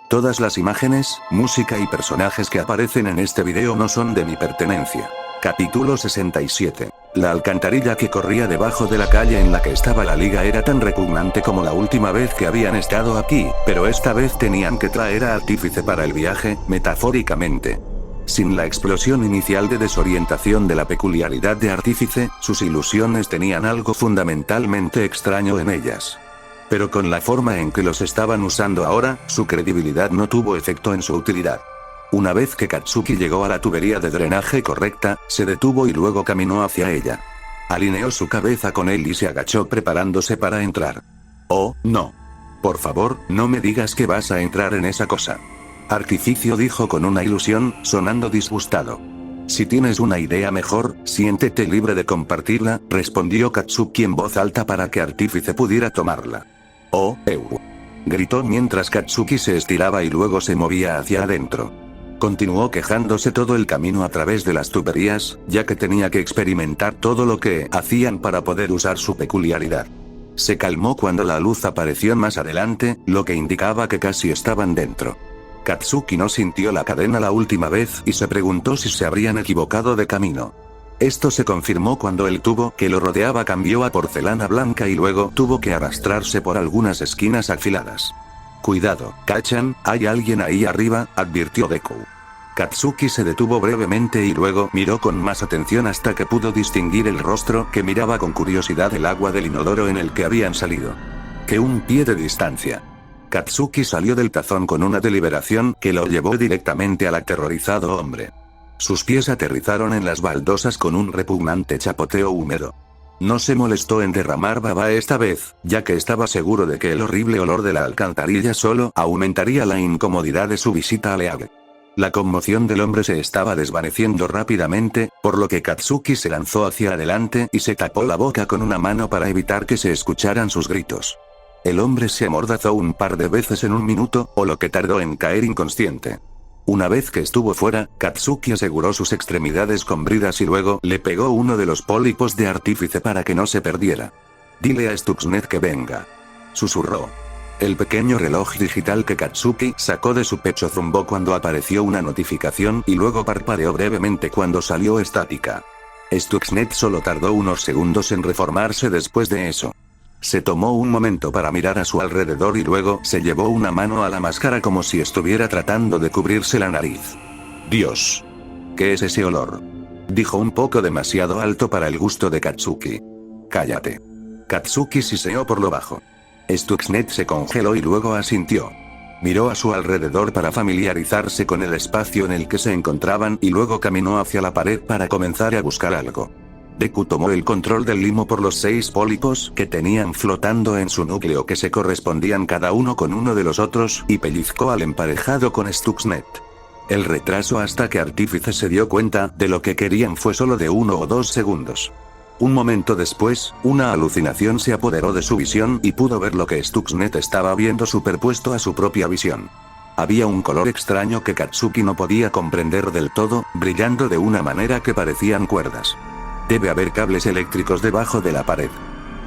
Todas las imágenes, música y personajes que aparecen en este video no son de mi pertenencia. Capítulo 67. La alcantarilla que corría debajo de la calle en la que estaba la liga era tan repugnante como la última vez que habían estado aquí, pero esta vez tenían que traer a Artífice para el viaje, metafóricamente. Sin la explosión inicial de desorientación de la peculiaridad de Artífice, sus ilusiones tenían algo fundamentalmente extraño en ellas. Pero con la forma en que los estaban usando ahora, su credibilidad no tuvo efecto en su utilidad. Una vez que Katsuki llegó a la tubería de drenaje correcta, se detuvo y luego caminó hacia ella. Alineó su cabeza con él y se agachó preparándose para entrar. Oh, no. Por favor, no me digas que vas a entrar en esa cosa. Artificio dijo con una ilusión, sonando disgustado. Si tienes una idea mejor, siéntete libre de compartirla, respondió Katsuki en voz alta para que Artífice pudiera tomarla. Oh, gritó mientras Katsuki se estiraba y luego se movía hacia adentro. Continuó quejándose todo el camino a través de las tuberías, ya que tenía que experimentar todo lo que hacían para poder usar su peculiaridad. Se calmó cuando la luz apareció más adelante, lo que indicaba que casi estaban dentro. Katsuki no sintió la cadena la última vez y se preguntó si se habrían equivocado de camino. Esto se confirmó cuando el tubo que lo rodeaba cambió a porcelana blanca y luego tuvo que arrastrarse por algunas esquinas afiladas. Cuidado, Kachan, hay alguien ahí arriba, advirtió Deku. Katsuki se detuvo brevemente y luego miró con más atención hasta que pudo distinguir el rostro que miraba con curiosidad el agua del inodoro en el que habían salido. Que un pie de distancia. Katsuki salió del tazón con una deliberación que lo llevó directamente al aterrorizado hombre. Sus pies aterrizaron en las baldosas con un repugnante chapoteo húmedo. No se molestó en derramar baba esta vez, ya que estaba seguro de que el horrible olor de la alcantarilla solo aumentaría la incomodidad de su visita a League. La conmoción del hombre se estaba desvaneciendo rápidamente, por lo que Katsuki se lanzó hacia adelante y se tapó la boca con una mano para evitar que se escucharan sus gritos. El hombre se amordazó un par de veces en un minuto, o lo que tardó en caer inconsciente. Una vez que estuvo fuera, Katsuki aseguró sus extremidades con bridas y luego le pegó uno de los pólipos de Artífice para que no se perdiera. Dile a Stuxnet que venga. Susurró. El pequeño reloj digital que Katsuki sacó de su pecho zumbó cuando apareció una notificación y luego parpadeó brevemente cuando salió estática. Stuxnet solo tardó unos segundos en reformarse después de eso. Se tomó un momento para mirar a su alrededor y luego se llevó una mano a la máscara como si estuviera tratando de cubrirse la nariz. Dios. ¿Qué es ese olor? Dijo un poco demasiado alto para el gusto de Katsuki. Cállate. Katsuki siseó por lo bajo. Stuxnet se congeló y luego asintió. Miró a su alrededor para familiarizarse con el espacio en el que se encontraban y luego caminó hacia la pared para comenzar a buscar algo. Deku tomó el control del limo por los 6 pólipos que tenían flotando en su núcleo que se correspondían cada uno con uno de los otros y pellizcó al emparejado con Stuxnet. El retraso hasta que Artífice se dio cuenta de lo que querían fue solo de 1 o 2 segundos. Un momento después, una alucinación se apoderó de su visión y pudo ver lo que Stuxnet estaba viendo superpuesto a su propia visión. Había un color extraño que Katsuki no podía comprender del todo, brillando de una manera que parecían cuerdas. Debe haber cables eléctricos debajo de la pared.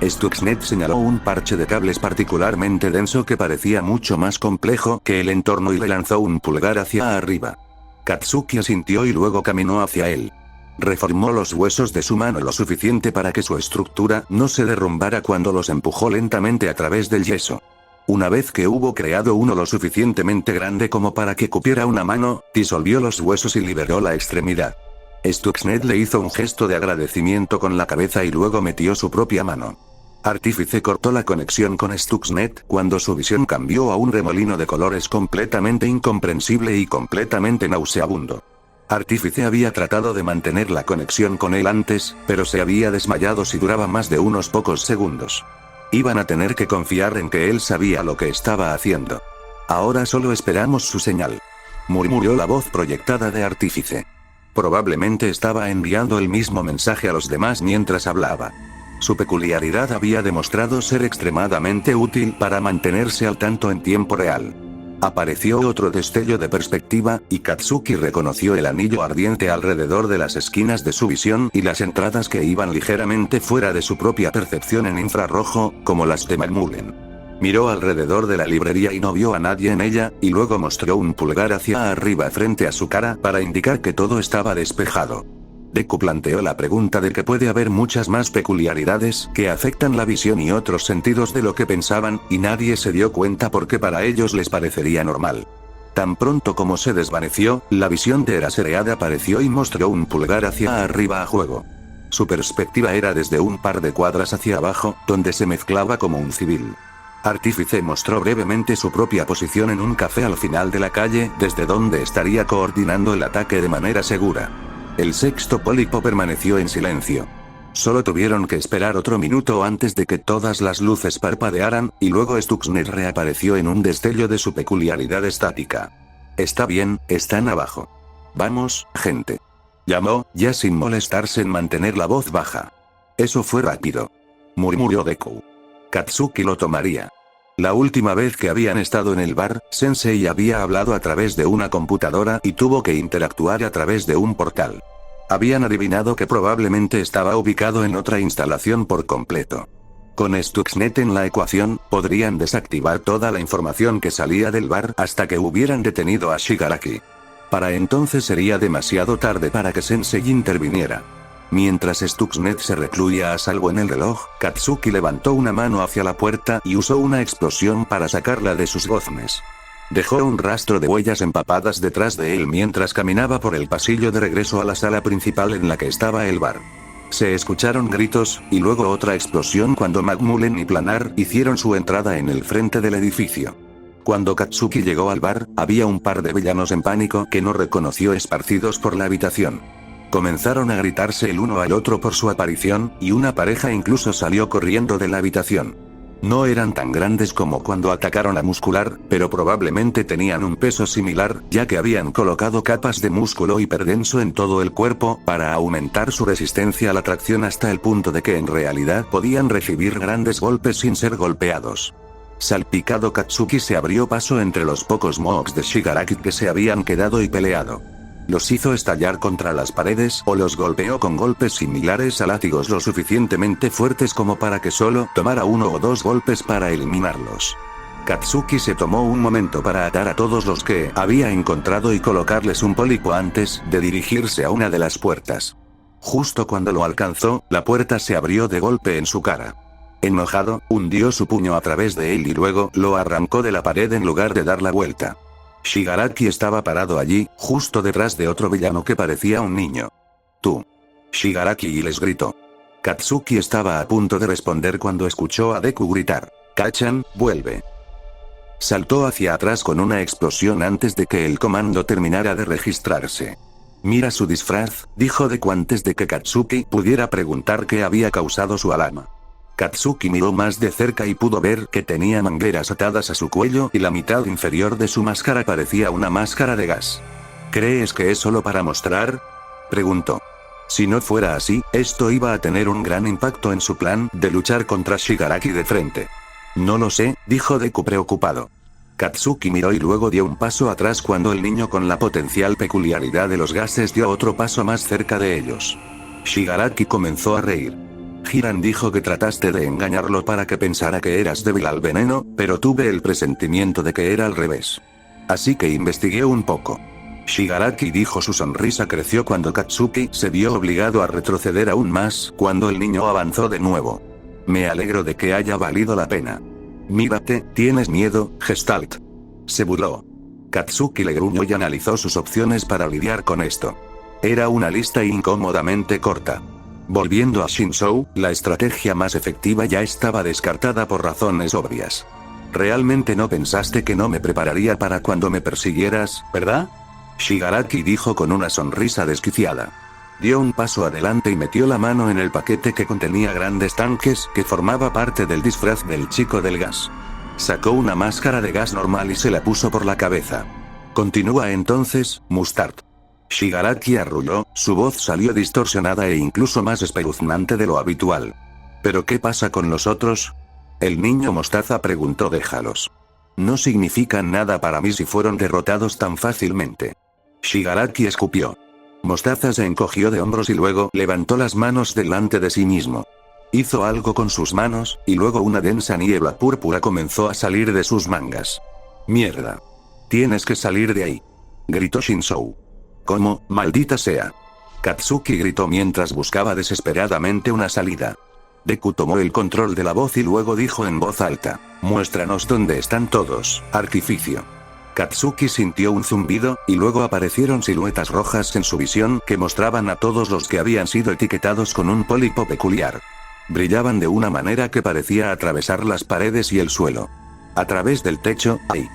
Stuxnet señaló un parche de cables particularmente denso que parecía mucho más complejo que el entorno y le lanzó un pulgar hacia arriba. Katsuki asintió y luego caminó hacia él. Reformó los huesos de su mano lo suficiente para que su estructura no se derrumbara cuando los empujó lentamente a través del yeso. Una vez que hubo creado uno lo suficientemente grande como para que cupiera una mano, disolvió los huesos y liberó la extremidad. Stuxnet le hizo un gesto de agradecimiento con la cabeza y luego metió su propia mano. Artífice cortó la conexión con Stuxnet cuando su visión cambió a un remolino de colores completamente incomprensible y completamente nauseabundo. Artífice había tratado de mantener la conexión con él antes, pero se había desmayado si duraba más de unos pocos segundos. Iban a tener que confiar en que él sabía lo que estaba haciendo. Ahora solo esperamos su señal. Murmuró la voz proyectada de Artífice. Probablemente estaba enviando el mismo mensaje a los demás mientras hablaba. Su peculiaridad había demostrado ser extremadamente útil para mantenerse al tanto en tiempo real. Apareció otro destello de perspectiva, y Katsuki reconoció el anillo ardiente alrededor de las esquinas de su visión y las entradas que iban ligeramente fuera de su propia percepción en infrarrojo, como las de Magmulen. Miró alrededor de la librería y no vio a nadie en ella, y luego mostró un pulgar hacia arriba frente a su cara para indicar que todo estaba despejado. Deku planteó la pregunta de que puede haber muchas más peculiaridades que afectan la visión y otros sentidos de lo que pensaban, y nadie se dio cuenta porque para ellos les parecería normal. Tan pronto como se desvaneció, la visión de Eraserhead apareció y mostró un pulgar hacia arriba a juego. Su perspectiva era desde un par de cuadras hacia abajo, donde se mezclaba como un civil. Artífice mostró brevemente su propia posición en un café al final de la calle, desde donde estaría coordinando el ataque de manera segura. El sexto pólipo permaneció en silencio. Solo tuvieron que esperar otro minuto antes de que todas las luces parpadearan, y luego Stuxnet reapareció en un destello de su peculiaridad estática. Está bien, están abajo. Vamos, gente. Llamó, ya sin molestarse en mantener la voz baja. Eso fue rápido. Murmuró Deku. Katsuki lo tomaría. La última vez que habían estado en el bar, Sensei había hablado a través de una computadora y tuvo que interactuar a través de un portal. Habían adivinado que probablemente estaba ubicado en otra instalación por completo. Con Stuxnet en la ecuación, podrían desactivar toda la información que salía del bar hasta que hubieran detenido a Shigaraki. Para entonces sería demasiado tarde para que Sensei interviniera. Mientras Stuxnet se recluía a salvo en el reloj, Katsuki levantó una mano hacia la puerta y usó una explosión para sacarla de sus goznes. Dejó un rastro de huellas empapadas detrás de él mientras caminaba por el pasillo de regreso a la sala principal en la que estaba el bar. Se escucharon gritos, y luego otra explosión cuando McMullen y Planar hicieron su entrada en el frente del edificio. Cuando Katsuki llegó al bar, había un par de villanos en pánico que no reconoció esparcidos por la habitación. Comenzaron a gritarse el uno al otro por su aparición, y una pareja incluso salió corriendo de la habitación. No eran tan grandes como cuando atacaron a Muscular, pero probablemente tenían un peso similar, ya que habían colocado capas de músculo hiperdenso en todo el cuerpo para aumentar su resistencia a la tracción hasta el punto de que en realidad podían recibir grandes golpes sin ser golpeados. Salpicado, Katsuki se abrió paso entre los pocos Mohawks de Shigaraki que se habían quedado y peleado. Los hizo estallar contra las paredes o los golpeó con golpes similares a látigos lo suficientemente fuertes como para que solo tomara uno o dos golpes para eliminarlos. Katsuki se tomó un momento para atar a todos los que había encontrado y colocarles un pólipo antes de dirigirse a una de las puertas. Justo cuando lo alcanzó, la puerta se abrió de golpe en su cara. Enojado, hundió su puño a través de él y luego lo arrancó de la pared en lugar de dar la vuelta. Shigaraki estaba parado allí, justo detrás de otro villano que parecía un niño. «Tú». Shigaraki les gritó. Katsuki estaba a punto de responder cuando escuchó a Deku gritar: «Kachan, vuelve». Saltó hacia atrás con una explosión antes de que el comando terminara de registrarse. «Mira su disfraz», dijo Deku antes de que Katsuki pudiera preguntar qué había causado su alarma. Katsuki miró más de cerca y pudo ver que tenía mangueras atadas a su cuello y la mitad inferior de su máscara parecía una máscara de gas. ¿Crees que es solo para mostrar?, preguntó. Si no fuera así, esto iba a tener un gran impacto en su plan de luchar contra Shigaraki de frente. No lo sé, dijo Deku preocupado. Katsuki miró y luego dio un paso atrás cuando el niño con la potencial peculiaridad de los gases dio otro paso más cerca de ellos. Shigaraki comenzó a reír. Hiran dijo que trataste de engañarlo para que pensara que eras débil al veneno, pero tuve el presentimiento de que era al revés. Así que investigué un poco. Shigaraki dijo. Su sonrisa creció cuando Katsuki se vio obligado a retroceder aún más cuando el niño avanzó de nuevo. Me alegro de que haya valido la pena. Mírate, ¿tienes miedo, Gestalt?, se burló. Katsuki le gruñó y analizó sus opciones para lidiar con esto. Era una lista incómodamente corta. Volviendo a Shinzou, la estrategia más efectiva ya estaba descartada por razones obvias. ¿Realmente no pensaste que no me prepararía para cuando me persiguieras, verdad?, Shigaraki dijo con una sonrisa desquiciada. Dio un paso adelante y metió la mano en el paquete que contenía grandes tanques que formaba parte del disfraz del chico del gas. Sacó una máscara de gas normal y se la puso por la cabeza. Continúa entonces, Mustard. Shigaraki arrulló, su voz salió distorsionada e incluso más espeluznante de lo habitual. ¿Pero qué pasa con los otros?, el niño mostaza preguntó. Déjalos. No significan nada para mí si fueron derrotados tan fácilmente. Shigaraki escupió. Mostaza se encogió de hombros y luego levantó las manos delante de sí mismo. Hizo algo con sus manos, y luego una densa niebla púrpura comenzó a salir de sus mangas. «Mierda. Tienes que salir de ahí», gritó Shinzou. «¿Cómo, maldita sea?». Katsuki gritó mientras buscaba desesperadamente una salida. Deku tomó el control de la voz y luego dijo en voz alta: «Muéstranos dónde están todos, artificio». Katsuki sintió un zumbido, y luego aparecieron siluetas rojas en su visión que mostraban a todos los que habían sido etiquetados con un pólipo peculiar. Brillaban de una manera que parecía atravesar las paredes y el suelo. «A través del techo, ahí»,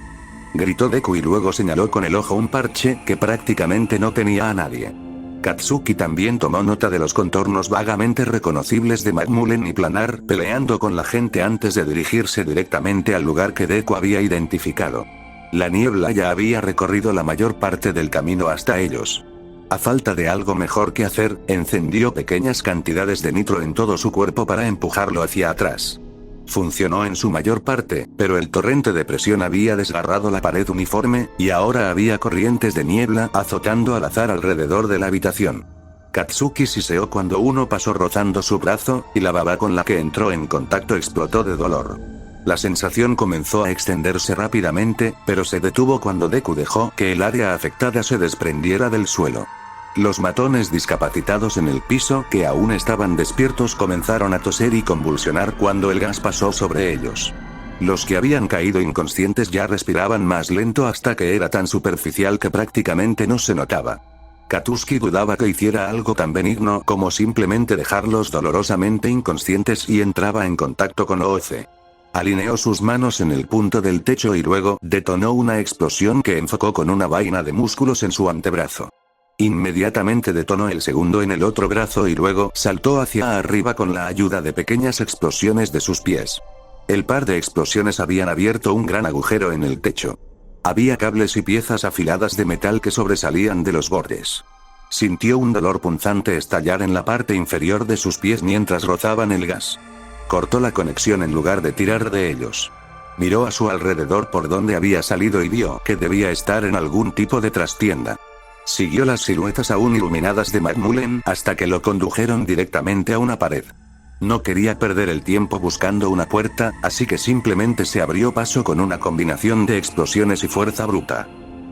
gritó Deku y luego señaló con el ojo un parche que prácticamente no tenía a nadie. Katsuki también tomó nota de los contornos vagamente reconocibles de Magmulen y Planar peleando con la gente antes de dirigirse directamente al lugar que Deku había identificado. La niebla ya había recorrido la mayor parte del camino hasta ellos. A falta de algo mejor que hacer, encendió pequeñas cantidades de nitro en todo su cuerpo para empujarlo hacia atrás. Funcionó en su mayor parte, pero el torrente de presión había desgarrado la pared uniforme, y ahora había corrientes de niebla azotando al azar alrededor de la habitación. Katsuki siseó cuando uno pasó rozando su brazo, y la baba con la que entró en contacto explotó de dolor. La sensación comenzó a extenderse rápidamente, pero se detuvo cuando Deku dejó que el área afectada se desprendiera del suelo. Los matones discapacitados en el piso que aún estaban despiertos comenzaron a toser y convulsionar cuando el gas pasó sobre ellos. Los que habían caído inconscientes ya respiraban más lento hasta que era tan superficial que prácticamente no se notaba. Katsuki dudaba que hiciera algo tan benigno como simplemente dejarlos dolorosamente inconscientes y entraba en contacto con Ooze. Alineó sus manos en el punto del techo y luego detonó una explosión que enfocó con una vaina de músculos en su antebrazo. Inmediatamente detonó el segundo en el otro brazo y luego saltó hacia arriba con la ayuda de pequeñas explosiones de sus pies. El par de explosiones habían abierto un gran agujero en el techo. Había cables y piezas afiladas de metal que sobresalían de los bordes. Sintió un dolor punzante estallar en la parte inferior de sus pies mientras rozaban el gas. Cortó la conexión en lugar de tirar de ellos. Miró a su alrededor por donde había salido y vio que debía estar en algún tipo de trastienda. Siguió las siluetas aún iluminadas de Magmulen hasta que lo condujeron directamente a una pared. No quería perder el tiempo buscando una puerta, así que simplemente se abrió paso con una combinación de explosiones y fuerza bruta.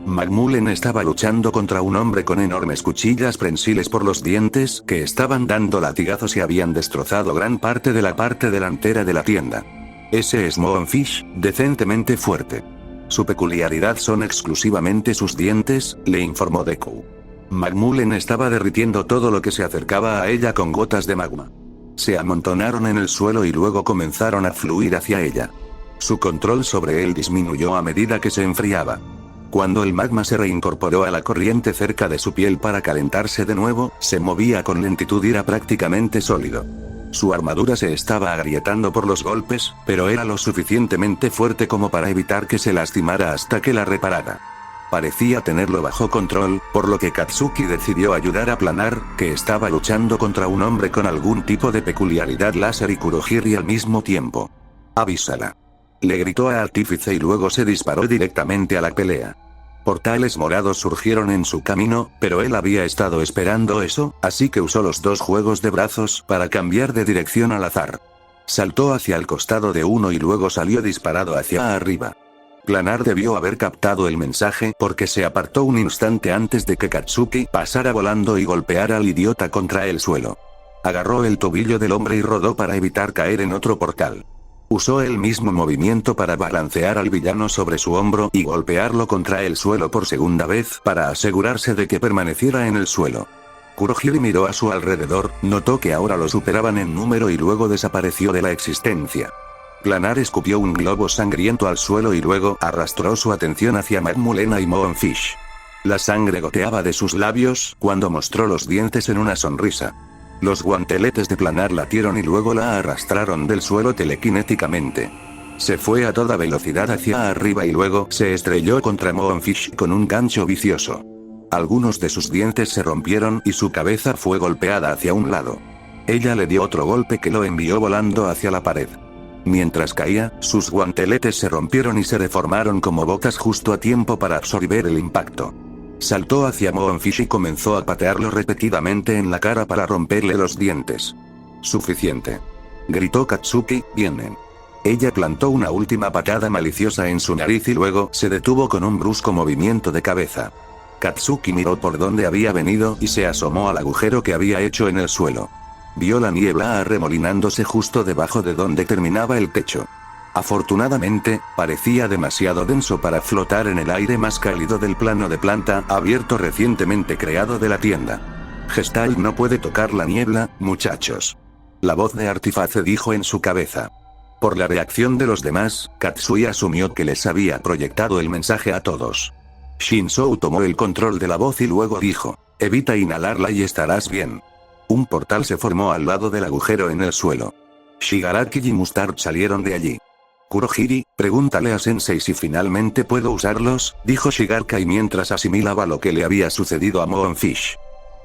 Magmulen estaba luchando contra un hombre con enormes cuchillas prensiles por los dientes que estaban dando latigazos y habían destrozado gran parte de la parte delantera de la tienda. Ese es Moonfish, decentemente fuerte. Su peculiaridad son exclusivamente sus dientes, le informó Deku. Magmulen estaba derritiendo todo lo que se acercaba a ella con gotas de magma. Se amontonaron en el suelo y luego comenzaron a fluir hacia ella. Su control sobre él disminuyó a medida que se enfriaba. Cuando el magma se reincorporó a la corriente cerca de su piel para calentarse de nuevo, se movía con lentitud y era prácticamente sólido. Su armadura se estaba agrietando por los golpes, pero era lo suficientemente fuerte como para evitar que se lastimara hasta que la reparara. Parecía tenerlo bajo control, por lo que Katsuki decidió ayudar a Planar, que estaba luchando contra un hombre con algún tipo de peculiaridad láser y Kurohiri al mismo tiempo. «Avísala», le gritó a Artífice y luego se disparó directamente a la pelea. Portales morados surgieron en su camino, pero él había estado esperando eso, así que usó los dos juegos de brazos para cambiar de dirección al azar. Saltó hacia el costado de uno y luego salió disparado hacia arriba. Planar debió haber captado el mensaje porque se apartó un instante antes de que Katsuki pasara volando y golpeara al idiota contra el suelo. Agarró el tobillo del hombre y rodó para evitar caer en otro portal. Usó el mismo movimiento para balancear al villano sobre su hombro y golpearlo contra el suelo por segunda vez para asegurarse de que permaneciera en el suelo. Kurohiri miró a su alrededor, notó que ahora lo superaban en número y luego desapareció de la existencia. Planar escupió un globo sangriento al suelo y luego arrastró su atención hacia Magmulena y Moonfish. La sangre goteaba de sus labios cuando mostró los dientes en una sonrisa. Los guanteletes de Planar latieron y luego la arrastraron del suelo telequinéticamente. Se fue a toda velocidad hacia arriba y luego se estrelló contra Moonfish con un gancho vicioso. Algunos de sus dientes se rompieron y su cabeza fue golpeada hacia un lado. Ella le dio otro golpe que lo envió volando hacia la pared. Mientras caía, sus guanteletes se rompieron y se deformaron como botas justo a tiempo para absorber el impacto. Saltó hacia Moonfish y comenzó a patearlo repetidamente en la cara para romperle los dientes. Suficiente. Gritó Katsuki, vienen. Ella plantó una última patada maliciosa en su nariz y luego se detuvo con un brusco movimiento de cabeza. Katsuki miró por donde había venido y se asomó al agujero que había hecho en el suelo. Vio la niebla arremolinándose justo debajo de donde terminaba el techo. Afortunadamente, parecía demasiado denso para flotar en el aire más cálido del plano de planta abierto recientemente creado de la tienda. Gestalt no puede tocar la niebla, muchachos. La voz de Artiface dijo en su cabeza. Por la reacción de los demás, Katsui asumió que les había proyectado el mensaje a todos. Shinzou tomó el control de la voz y luego dijo, evita inhalarla y estarás bien. Un portal se formó al lado del agujero en el suelo. Shigaraki y Mustard salieron de allí. Kurohiri, pregúntale a Sensei si finalmente puedo usarlos, dijo Shigaraki mientras asimilaba lo que le había sucedido a Moonfish.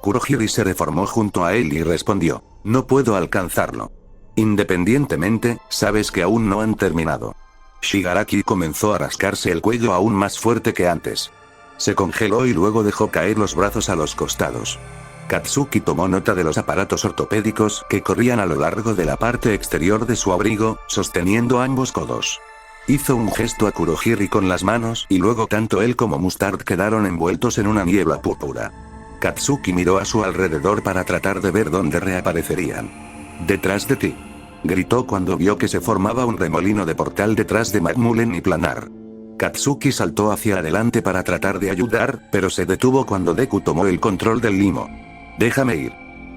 Kurohiri se reformó junto a él y respondió, no puedo alcanzarlo. Independientemente, sabes que aún no han terminado. Shigaraki comenzó a rascarse el cuello aún más fuerte que antes. Se congeló y luego dejó caer los brazos a los costados. Katsuki tomó nota de los aparatos ortopédicos que corrían a lo largo de la parte exterior de su abrigo, sosteniendo ambos codos. Hizo un gesto a Kurohiri con las manos y luego tanto él como Mustard quedaron envueltos en una niebla púrpura. Katsuki miró a su alrededor para tratar de ver dónde reaparecerían. «Detrás de ti», gritó cuando vio que se formaba un remolino de portal detrás de Macmullen y Planar. Katsuki saltó hacia adelante para tratar de ayudar, pero se detuvo cuando Deku tomó el control del limo. «Déjame ir»,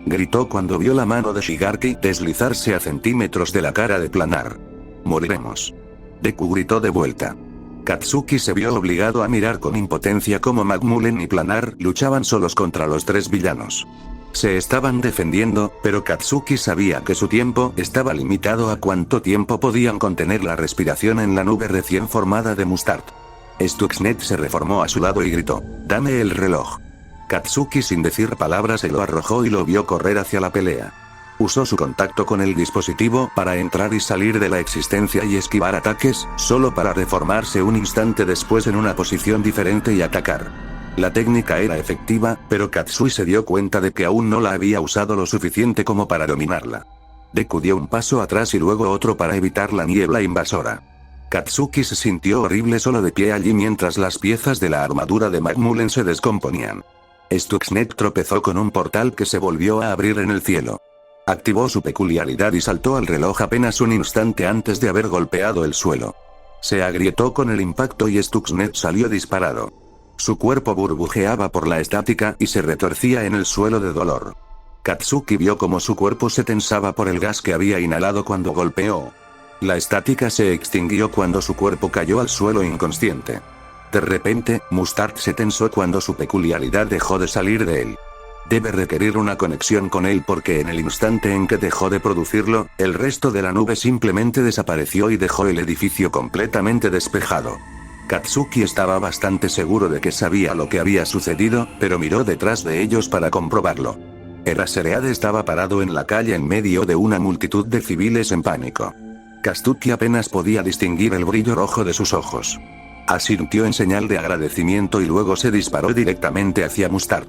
gritó cuando vio la mano de Shigaraki deslizarse a centímetros de la cara de Planar. «Moriremos». Deku gritó de vuelta. Katsuki se vio obligado a mirar con impotencia cómo Macmullen y Planar luchaban solos contra los tres villanos. Se estaban defendiendo, pero Katsuki sabía que su tiempo estaba limitado a cuánto tiempo podían contener la respiración en la nube recién formada de Mustard. Stuxnet se reformó a su lado y gritó, «Dame el reloj». Katsuki sin decir palabras se lo arrojó y lo vio correr hacia la pelea. Usó su contacto con el dispositivo para entrar y salir de la existencia y esquivar ataques, solo para reformarse un instante después en una posición diferente y atacar. La técnica era efectiva, pero Katsui se dio cuenta de que aún no la había usado lo suficiente como para dominarla. Deku dio un paso atrás y luego otro para evitar la niebla invasora. Katsuki se sintió horrible solo de pie allí mientras las piezas de la armadura de Macmullen se descomponían. Stuxnet tropezó con un portal que se volvió a abrir en el cielo. Activó su peculiaridad y saltó al reloj apenas un instante antes de haber golpeado el suelo. Se agrietó con el impacto y Stuxnet salió disparado. Su cuerpo burbujeaba por la estática y se retorcía en el suelo de dolor. Katsuki vio cómo su cuerpo se tensaba por el gas que había inhalado cuando golpeó. La estática se extinguió cuando su cuerpo cayó al suelo inconsciente. De repente, Mustard se tensó cuando su peculiaridad dejó de salir de él. Debe requerir una conexión con él porque en el instante en que dejó de producirlo, el resto de la nube simplemente desapareció y dejó el edificio completamente despejado. Katsuki estaba bastante seguro de que sabía lo que había sucedido, pero miró detrás de ellos para comprobarlo. Eraserhead estaba parado en la calle en medio de una multitud de civiles en pánico. Kastuki apenas podía distinguir el brillo rojo de sus ojos. Asintió en señal de agradecimiento y luego se disparó directamente hacia Mustard.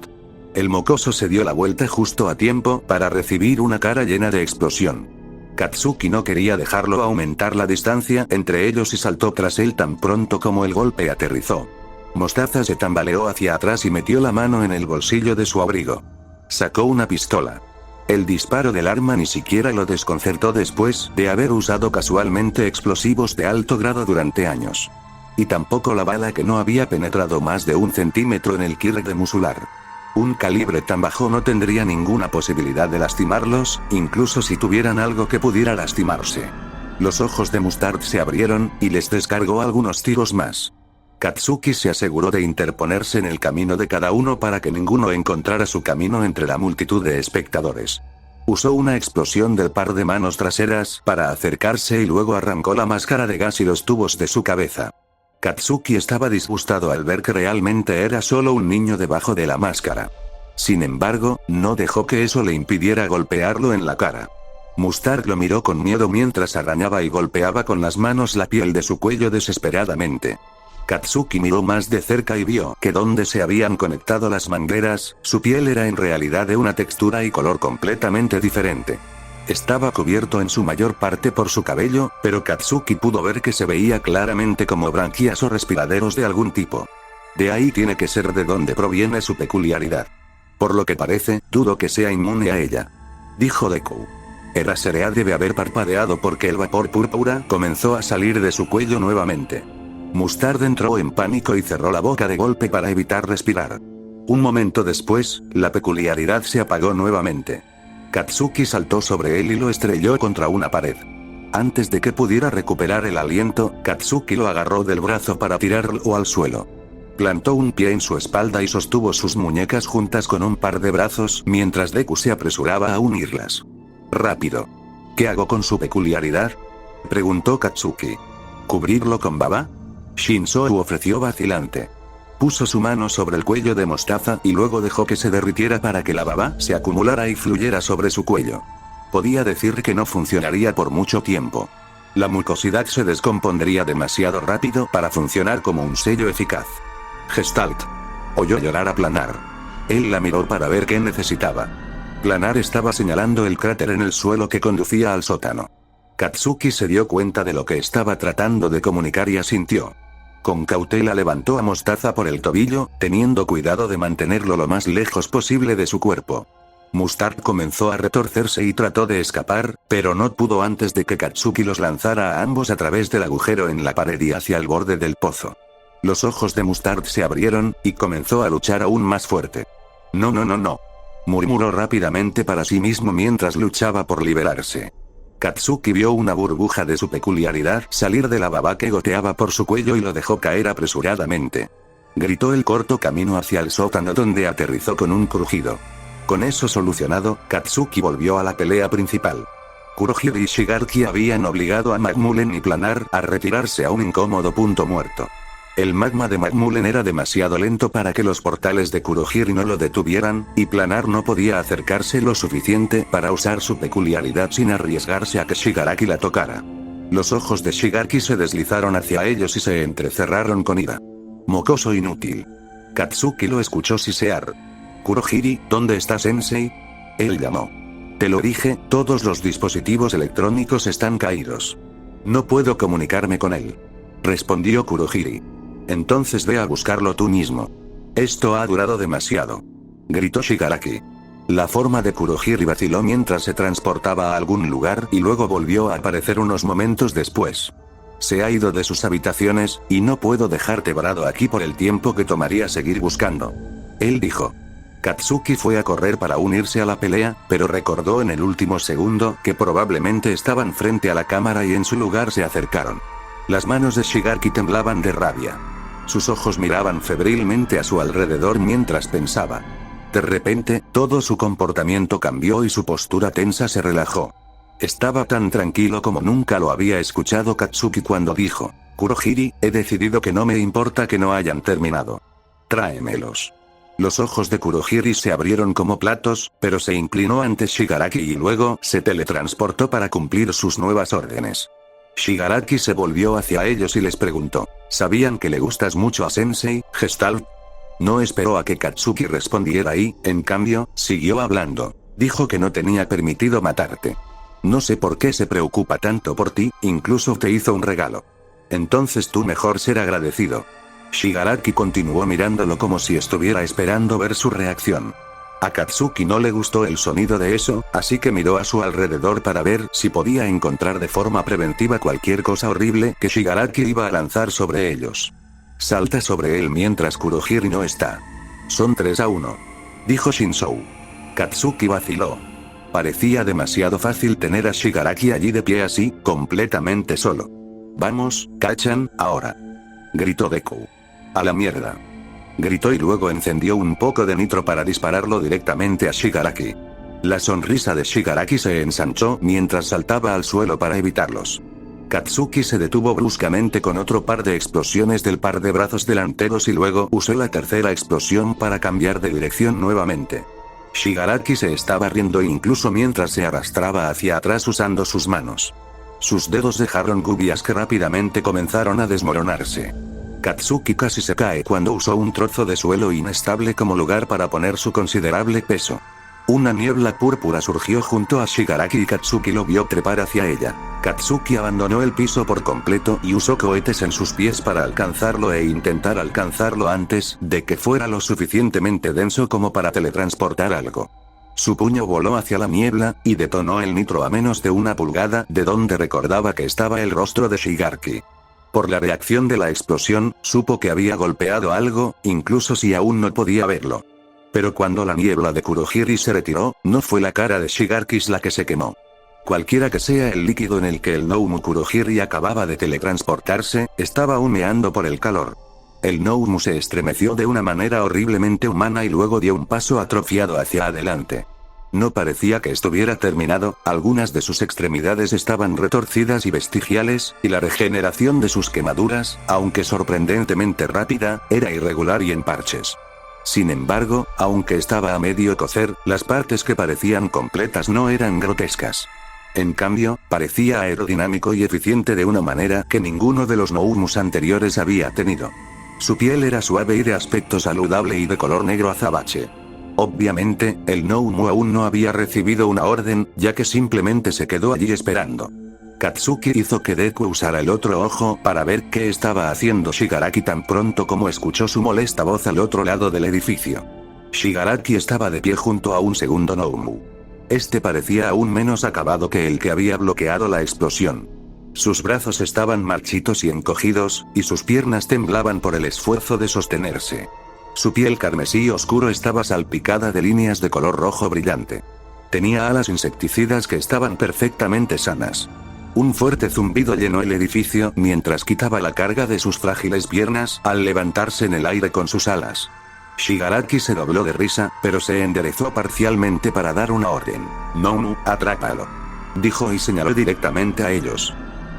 El mocoso se dio la vuelta justo a tiempo para recibir una cara llena de explosión. Katsuki no quería dejarlo aumentar la distancia entre ellos y saltó tras él tan pronto como el golpe aterrizó. Mostaza se tambaleó hacia atrás y metió la mano en el bolsillo de su abrigo. Sacó una pistola. El disparo del arma ni siquiera lo desconcertó después de haber usado casualmente explosivos de alto grado durante años. Y tampoco la bala que no había penetrado más de 1 centímetro en el kirk de Musular. Un calibre tan bajo no tendría ninguna posibilidad de lastimarlos, incluso si tuvieran algo que pudiera lastimarse. Los ojos de Mustard se abrieron, y les descargó algunos tiros más. Katsuki se aseguró de interponerse en el camino de cada uno para que ninguno encontrara su camino entre la multitud de espectadores. Usó una explosión del par de manos traseras para acercarse y luego arrancó la máscara de gas y los tubos de su cabeza. Katsuki estaba disgustado al ver que realmente era solo un niño debajo de la máscara. Sin embargo, no dejó que eso le impidiera golpearlo en la cara. Mustard lo miró con miedo mientras arañaba y golpeaba con las manos la piel de su cuello desesperadamente. Katsuki miró más de cerca y vio que donde se habían conectado las mangueras, su piel era en realidad de una textura y color completamente diferente. Estaba cubierto en su mayor parte por su cabello, pero Katsuki pudo ver que se veía claramente como branquias o respiraderos de algún tipo. De ahí tiene que ser de donde proviene su peculiaridad. Por lo que parece, dudo que sea inmune a ella. Dijo Deku. Eraserhead debe haber parpadeado porque el vapor púrpura comenzó a salir de su cuello nuevamente. Mustard entró en pánico y cerró la boca de golpe para evitar respirar. Un momento después, la peculiaridad se apagó nuevamente. Katsuki saltó sobre él y lo estrelló contra una pared. Antes de que pudiera recuperar el aliento, Katsuki lo agarró del brazo para tirarlo al suelo. Plantó un pie en su espalda y sostuvo sus muñecas juntas con un par de brazos mientras Deku se apresuraba a unirlas. Rápido. ¿Qué hago con su peculiaridad?, preguntó Katsuki. ¿Cubrirlo con baba? Shinzou ofreció vacilante. Puso su mano sobre el cuello de Mostaza y luego dejó que se derritiera para que la baba se acumulara y fluyera sobre su cuello. Podía decir que no funcionaría por mucho tiempo. La mucosidad se descompondría demasiado rápido para funcionar como un sello eficaz. Gestalt. Oyó llorar a Planar. Él la miró para ver qué necesitaba. Planar estaba señalando el cráter en el suelo que conducía al sótano. Katsuki se dio cuenta de lo que estaba tratando de comunicar y asintió. Con cautela levantó a Mostaza por el tobillo, teniendo cuidado de mantenerlo lo más lejos posible de su cuerpo. Mustard comenzó a retorcerse y trató de escapar, pero no pudo antes de que Katsuki los lanzara a ambos a través del agujero en la pared y hacia el borde del pozo. Los ojos de Mustard se abrieron, y comenzó a luchar aún más fuerte. No, murmuró rápidamente para sí mismo mientras luchaba por liberarse. Katsuki vio una burbuja de su peculiaridad salir de la baba que goteaba por su cuello y lo dejó caer apresuradamente. Gritó el corto camino hacia el sótano donde aterrizó con un crujido. Con eso solucionado, Katsuki volvió a la pelea principal. Kurohige y Shigaraki habían obligado a McMullen y Planar a retirarse a un incómodo punto muerto. El magma de McMullen era demasiado lento para que los portales de Kurohige no lo detuvieran, y Planar no podía acercarse lo suficiente para usar su peculiaridad sin arriesgarse a que Shigaraki la tocara. Los ojos de Shigaraki se deslizaron hacia ellos y se entrecerraron con ira. Mocoso inútil. Katsuki lo escuchó sisear. Kurohige, ¿dónde está Sensei? Él llamó. Te lo dije, todos los dispositivos electrónicos están caídos. No puedo comunicarme con él. Respondió Kurohige. Entonces ve a buscarlo tú mismo. Esto ha durado demasiado. Gritó Shigaraki. La forma de Kurohige vaciló mientras se transportaba a algún lugar y luego volvió a aparecer unos momentos después. Se ha ido de sus habitaciones, y no puedo dejarte varado aquí por el tiempo que tomaría seguir buscando. Él dijo. Katsuki fue a correr para unirse a la pelea, pero recordó en el último segundo que probablemente estaban frente a la cámara y en su lugar se acercaron. Las manos de Shigaraki temblaban de rabia. Sus ojos miraban febrilmente a su alrededor mientras pensaba. De repente, todo su comportamiento cambió y su postura tensa se relajó. Estaba tan tranquilo como nunca lo había escuchado Katsuki cuando dijo, Kurohige, he decidido que no me importa que no hayan terminado. Tráemelos. Los ojos de Kurohige se abrieron como platos, pero se inclinó ante Shigaraki y luego se teletransportó para cumplir sus nuevas órdenes. Shigaraki se volvió hacia ellos y les preguntó, ¿sabían que le gustas mucho a Sensei, Gestalt? No esperó a que Katsuki respondiera y, en cambio, siguió hablando. Dijo que no tenía permitido matarte. No sé por qué se preocupa tanto por ti, incluso te hizo un regalo. Entonces tú mejor ser agradecido. Shigaraki continuó mirándolo como si estuviera esperando ver su reacción. A Katsuki no le gustó el sonido de eso, así que miró a su alrededor para ver si podía encontrar de forma preventiva cualquier cosa horrible que Shigaraki iba a lanzar sobre ellos. Salta sobre él mientras Kurohige no está. Son 3-1. Dijo Shinzou. Katsuki vaciló. Parecía demasiado fácil tener a Shigaraki allí de pie así, completamente solo. Vamos, Kachan, ahora. Gritó Deku. A la mierda. Gritó y luego encendió un poco de nitro para dispararlo directamente a Shigaraki. La sonrisa de Shigaraki se ensanchó mientras saltaba al suelo para evitarlos. Katsuki se detuvo bruscamente con otro par de explosiones del par de brazos delanteros y luego usó la tercera explosión para cambiar de dirección nuevamente. Shigaraki se estaba riendo incluso mientras se arrastraba hacia atrás usando sus manos. Sus dedos dejaron gubias que rápidamente comenzaron a desmoronarse. Katsuki casi se cae cuando usó un trozo de suelo inestable como lugar para poner su considerable peso. Una niebla púrpura surgió junto a Shigaraki y Katsuki lo vio trepar hacia ella. Katsuki abandonó el piso por completo y usó cohetes en sus pies para alcanzarlo e intentar alcanzarlo antes de que fuera lo suficientemente denso como para teletransportar algo. Su puño voló hacia la niebla, y detonó el nitro a menos de 1 pulgada de donde recordaba que estaba el rostro de Shigaraki. Por la reacción de la explosión, supo que había golpeado algo, incluso si aún no podía verlo. Pero cuando la niebla de Kurohiri se retiró, no fue la cara de Shigaraki la que se quemó. Cualquiera que sea el líquido en el que el Noumu Kurohiri acababa de teletransportarse, estaba humeando por el calor. El Noumu se estremeció de una manera horriblemente humana y luego dio un paso atrofiado hacia adelante. No parecía que estuviera terminado, algunas de sus extremidades estaban retorcidas y vestigiales, y la regeneración de sus quemaduras, aunque sorprendentemente rápida, era irregular y en parches. Sin embargo, aunque estaba a medio cocer, las partes que parecían completas no eran grotescas. En cambio, parecía aerodinámico y eficiente de una manera que ninguno de los Noumus anteriores había tenido. Su piel era suave y de aspecto saludable y de color negro azabache. Obviamente, el Noumu aún no había recibido una orden, ya que simplemente se quedó allí esperando. Katsuki hizo que Deku usara el otro ojo para ver qué estaba haciendo Shigaraki tan pronto como escuchó su molesta voz al otro lado del edificio. Shigaraki estaba de pie junto a un segundo Noumu. Este parecía aún menos acabado que el que había bloqueado la explosión. Sus brazos estaban marchitos y encogidos, y sus piernas temblaban por el esfuerzo de sostenerse. Su piel carmesí oscuro estaba salpicada de líneas de color rojo brillante. Tenía alas insecticidas que estaban perfectamente sanas. Un fuerte zumbido llenó el edificio mientras quitaba la carga de sus frágiles piernas al levantarse en el aire con sus alas. Shigaraki se dobló de risa, pero se enderezó parcialmente para dar una orden. «Noumu, atrápalo», dijo y señaló directamente a ellos.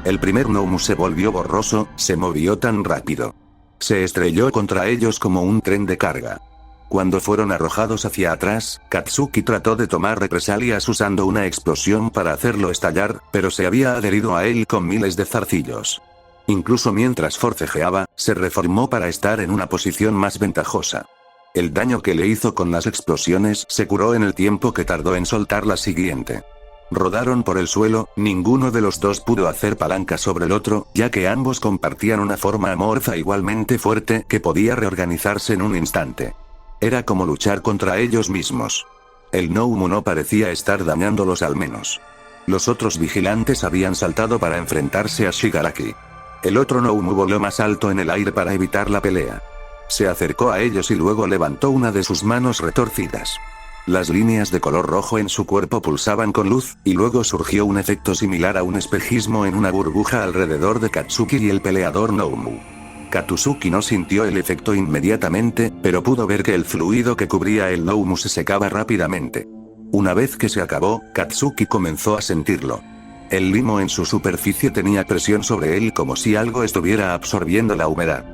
El primer Noumu se volvió borroso, se movió tan rápido. Se estrelló contra ellos como un tren de carga. Cuando fueron arrojados hacia atrás, Katsuki trató de tomar represalias usando una explosión para hacerlo estallar, pero se había adherido a él con miles de zarcillos. Incluso mientras forcejeaba, se reformó para estar en una posición más ventajosa. El daño que le hizo con las explosiones se curó en el tiempo que tardó en soltar la siguiente. Rodaron por el suelo, ninguno de los dos pudo hacer palanca sobre el otro, ya que ambos compartían una forma amorfa igualmente fuerte que podía reorganizarse en un instante. Era como luchar contra ellos mismos. El Noumu no parecía estar dañándolos al menos. Los otros vigilantes habían saltado para enfrentarse a Shigaraki. El otro Noumu voló más alto en el aire para evitar la pelea. Se acercó a ellos y luego levantó una de sus manos retorcidas. Las líneas de color rojo en su cuerpo pulsaban con luz, y luego surgió un efecto similar a un espejismo en una burbuja alrededor de Katsuki y el peleador Noumu. Katsuki no sintió el efecto inmediatamente, pero pudo ver que el fluido que cubría el Noumu se secaba rápidamente. Una vez que se acabó, Katsuki comenzó a sentirlo. El limo en su superficie tenía presión sobre él como si algo estuviera absorbiendo la humedad.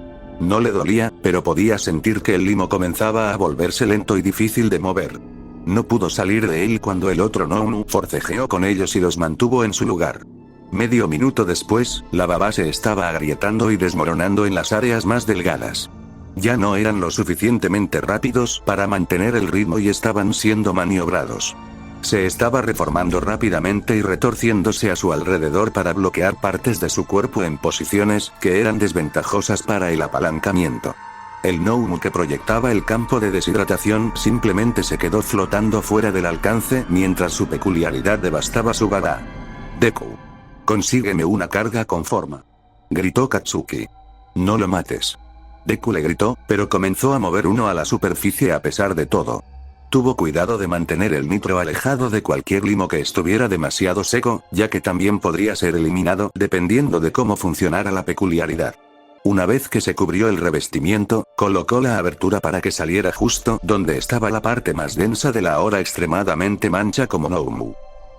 No le dolía, pero podía sentir que el limo comenzaba a volverse lento y difícil de mover. No pudo salir de él cuando el otro Noumu forcejeó con ellos y los mantuvo en su lugar. Medio minuto después, la baba se estaba agrietando y desmoronando en las áreas más delgadas. Ya no eran lo suficientemente rápidos para mantener el ritmo y estaban siendo maniobrados. Se estaba reformando rápidamente y retorciéndose a su alrededor para bloquear partes de su cuerpo en posiciones que eran desventajosas para el apalancamiento. El Noumu que proyectaba el campo de deshidratación simplemente se quedó flotando fuera del alcance mientras su peculiaridad devastaba su baba. «Deku, consígueme una carga con forma», gritó Katsuki. «No lo mates». Deku le gritó, pero comenzó a mover uno a la superficie a pesar de todo. Tuvo cuidado de mantener el nitro alejado de cualquier limo que estuviera demasiado seco, ya que también podría ser eliminado dependiendo de cómo funcionara la peculiaridad. Una vez que se cubrió el revestimiento, colocó la abertura para que saliera justo donde estaba la parte más densa de la ahora extremadamente mancha como Noumu.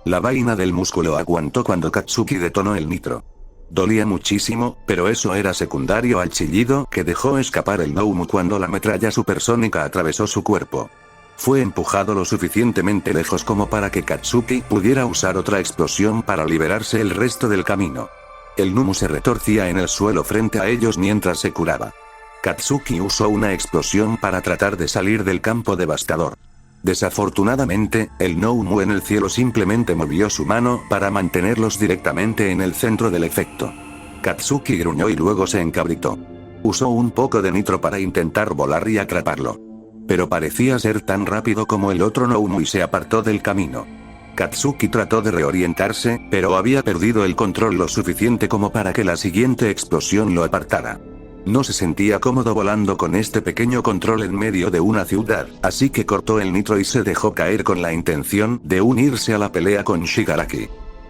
La vaina del músculo aguantó cuando Katsuki detonó el nitro. Dolía muchísimo, pero eso era secundario al chillido que dejó escapar el Noumu cuando la metralla supersónica atravesó su cuerpo. Fue empujado lo suficientemente lejos como para que Katsuki pudiera usar otra explosión para liberarse el resto del camino. El Noumu se retorcía en el suelo frente a ellos mientras se curaba. Katsuki usó una explosión para tratar de salir del campo devastador. Desafortunadamente, el Noumu en el cielo simplemente movió su mano para mantenerlos directamente en el centro del efecto. Katsuki gruñó y luego se encabritó. Usó un poco de nitro para intentar volar y atraparlo. Pero parecía ser tan rápido como el otro Noumu y se apartó del camino. Katsuki trató de reorientarse, pero había perdido el control lo suficiente como para que la siguiente explosión lo apartara. No se sentía cómodo volando con este pequeño control en medio de una ciudad, así que cortó el nitro y se dejó caer con la intención de unirse a la pelea con Shigaraki.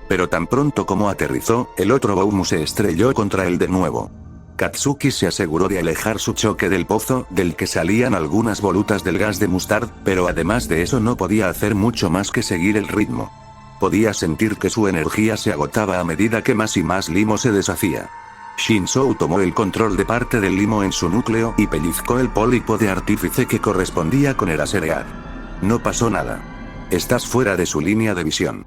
Pero tan pronto como aterrizó, el otro Noumu se estrelló contra él de nuevo. Katsuki se aseguró de alejar su choque del pozo, del que salían algunas volutas del gas de Mustard, pero además de eso no podía hacer mucho más que seguir el ritmo. Podía sentir que su energía se agotaba a medida que más y más limo se deshacía. Shinzou tomó el control de parte del limo en su núcleo y pellizcó el pólipo de artífice que correspondía con el Eraserhead. No pasó nada. Estás fuera de su línea de visión,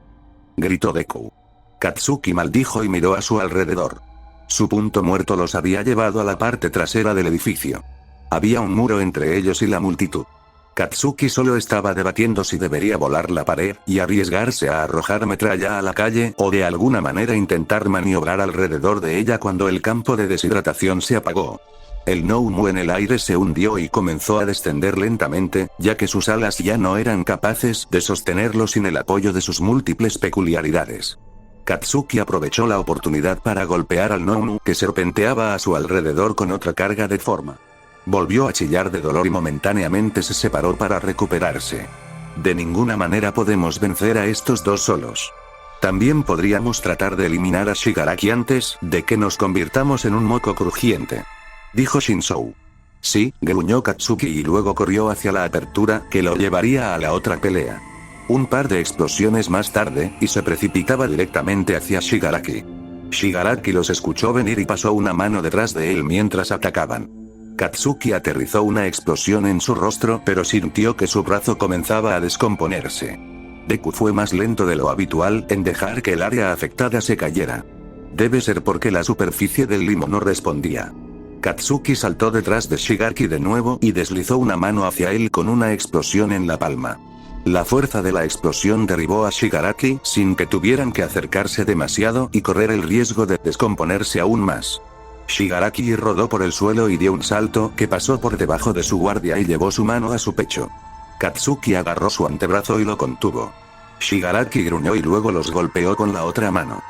gritó Deku. Katsuki maldijo y miró a su alrededor. Su punto muerto los había llevado a la parte trasera del edificio. Había un muro entre ellos y la multitud. Katsuki solo estaba debatiendo si debería volar la pared y arriesgarse a arrojar metralla a la calle o de alguna manera intentar maniobrar alrededor de ella cuando el campo de deshidratación se apagó. El Noumu en el aire se hundió y comenzó a descender lentamente, ya que sus alas ya no eran capaces de sostenerlo sin el apoyo de sus múltiples peculiaridades. Katsuki aprovechó la oportunidad para golpear al Noumu que serpenteaba a su alrededor con otra carga de forma. Volvió a chillar de dolor y momentáneamente se separó para recuperarse. De ninguna manera podemos vencer a estos dos solos. También podríamos tratar de eliminar a Shigaraki antes de que nos convirtamos en un moco crujiente, dijo Shinzou. Sí, gruñó Katsuki y luego corrió hacia la apertura que lo llevaría a la otra pelea. Un par de explosiones más tarde, y se precipitaba directamente hacia Shigaraki. Shigaraki los escuchó venir y pasó una mano detrás de él mientras atacaban. Katsuki aterrizó una explosión en su rostro pero sintió que su brazo comenzaba a descomponerse. Deku fue más lento de lo habitual en dejar que el área afectada se cayera. Debe ser porque la superficie del limo no respondía. Katsuki saltó detrás de Shigaraki de nuevo y deslizó una mano hacia él con una explosión en la palma. La fuerza de la explosión derribó a Shigaraki sin que tuvieran que acercarse demasiado y correr el riesgo de descomponerse aún más. Shigaraki rodó por el suelo y dio un salto que pasó por debajo de su guardia y llevó su mano a su pecho. Katsuki agarró su antebrazo y lo contuvo. Shigaraki gruñó y luego los golpeó con la otra mano.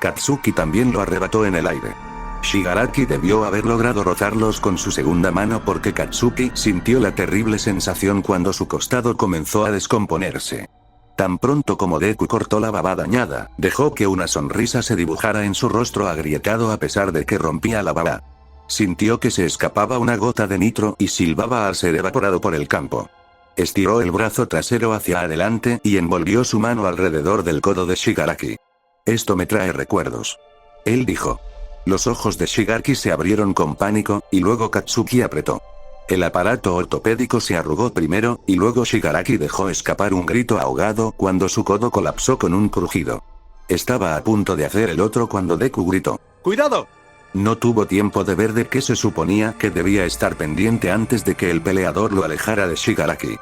Katsuki también lo arrebató en el aire. Shigaraki debió haber logrado rozarlos con su segunda mano porque Katsuki sintió la terrible sensación cuando su costado comenzó a descomponerse. Tan pronto como Deku cortó la baba dañada, dejó que una sonrisa se dibujara en su rostro agrietado a pesar de que rompía la baba. Sintió que se escapaba una gota de nitro y silbaba al ser evaporado por el campo. Estiró el brazo trasero hacia adelante y envolvió su mano alrededor del codo de Shigaraki. Esto me trae recuerdos, él dijo. Los ojos de Shigaraki se abrieron con pánico, y luego Katsuki apretó. El aparato ortopédico se arrugó primero, y luego Shigaraki dejó escapar un grito ahogado cuando su codo colapsó con un crujido. Estaba a punto de hacer el otro cuando Deku gritó: ¡Cuidado! No tuvo tiempo de ver de qué se suponía que debía estar pendiente antes de que el peleador lo alejara de Shigaraki.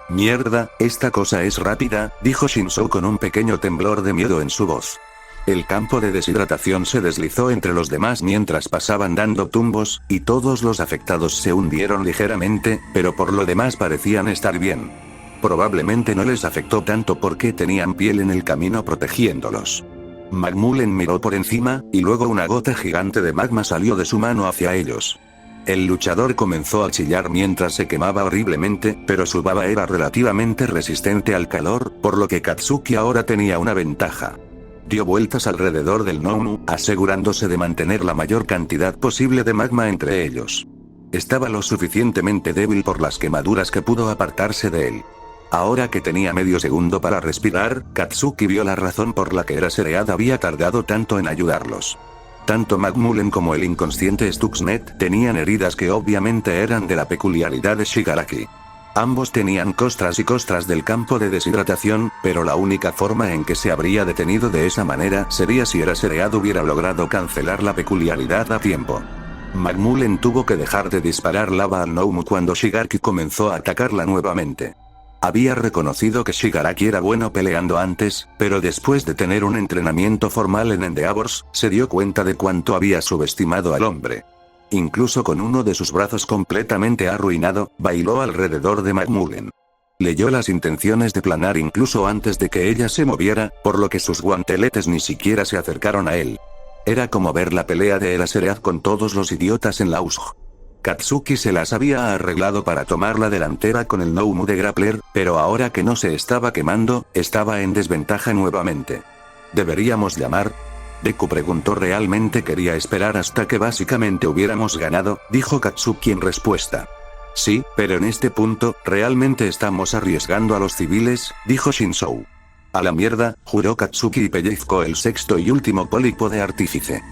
Mierda, esta cosa es rápida, dijo Shinzou con un pequeño temblor de miedo en su voz. El campo de deshidratación se deslizó entre los demás mientras pasaban dando tumbos, y todos los afectados se hundieron ligeramente, pero por lo demás parecían estar bien. Probablemente no les afectó tanto porque tenían piel en el camino protegiéndolos. McMullen miró por encima, y luego una gota gigante de magma salió de su mano hacia ellos. El luchador comenzó a chillar mientras se quemaba horriblemente, pero su baba era relativamente resistente al calor, por lo que Katsuki ahora tenía una ventaja. Dio vueltas alrededor del Noumu, asegurándose de mantener la mayor cantidad posible de magma entre ellos. Estaba lo suficientemente débil por las quemaduras que pudo apartarse de él. Ahora que tenía medio segundo para respirar, Katsuki vio la razón por la que Eraserhead había tardado tanto en ayudarlos. Tanto McMullen como el inconsciente Stuxnet tenían heridas que obviamente eran de la peculiaridad de Shigaraki. Ambos tenían costras y costras del campo de deshidratación, pero la única forma en que se habría detenido de esa manera sería si Eraserhead hubiera logrado cancelar la peculiaridad a tiempo. McMullen tuvo que dejar de disparar lava al Noumu cuando Shigaraki comenzó a atacarla nuevamente. Había reconocido que Shigaraki era bueno peleando antes, pero después de tener un entrenamiento formal en Endeavors, se dio cuenta de cuánto había subestimado al hombre. Incluso con uno de sus brazos completamente arruinado, bailó alrededor de Macmullen. Leyó las intenciones de planar incluso antes de que ella se moviera, por lo que sus guanteletes ni siquiera se acercaron a él. Era como ver la pelea de Eraserhead con todos los idiotas en la USG. Katsuki se las había arreglado para tomar la delantera con el Noumu de Grappler, pero ahora que no se estaba quemando, estaba en desventaja nuevamente. ¿Deberíamos llamar? Deku preguntó. Realmente quería esperar hasta que básicamente hubiéramos ganado, dijo Katsuki en respuesta. Sí, pero en este punto, realmente estamos arriesgando a los civiles, dijo Shinzou. A la mierda, juró Katsuki y pellizcó el sexto y último pólipo de artífice.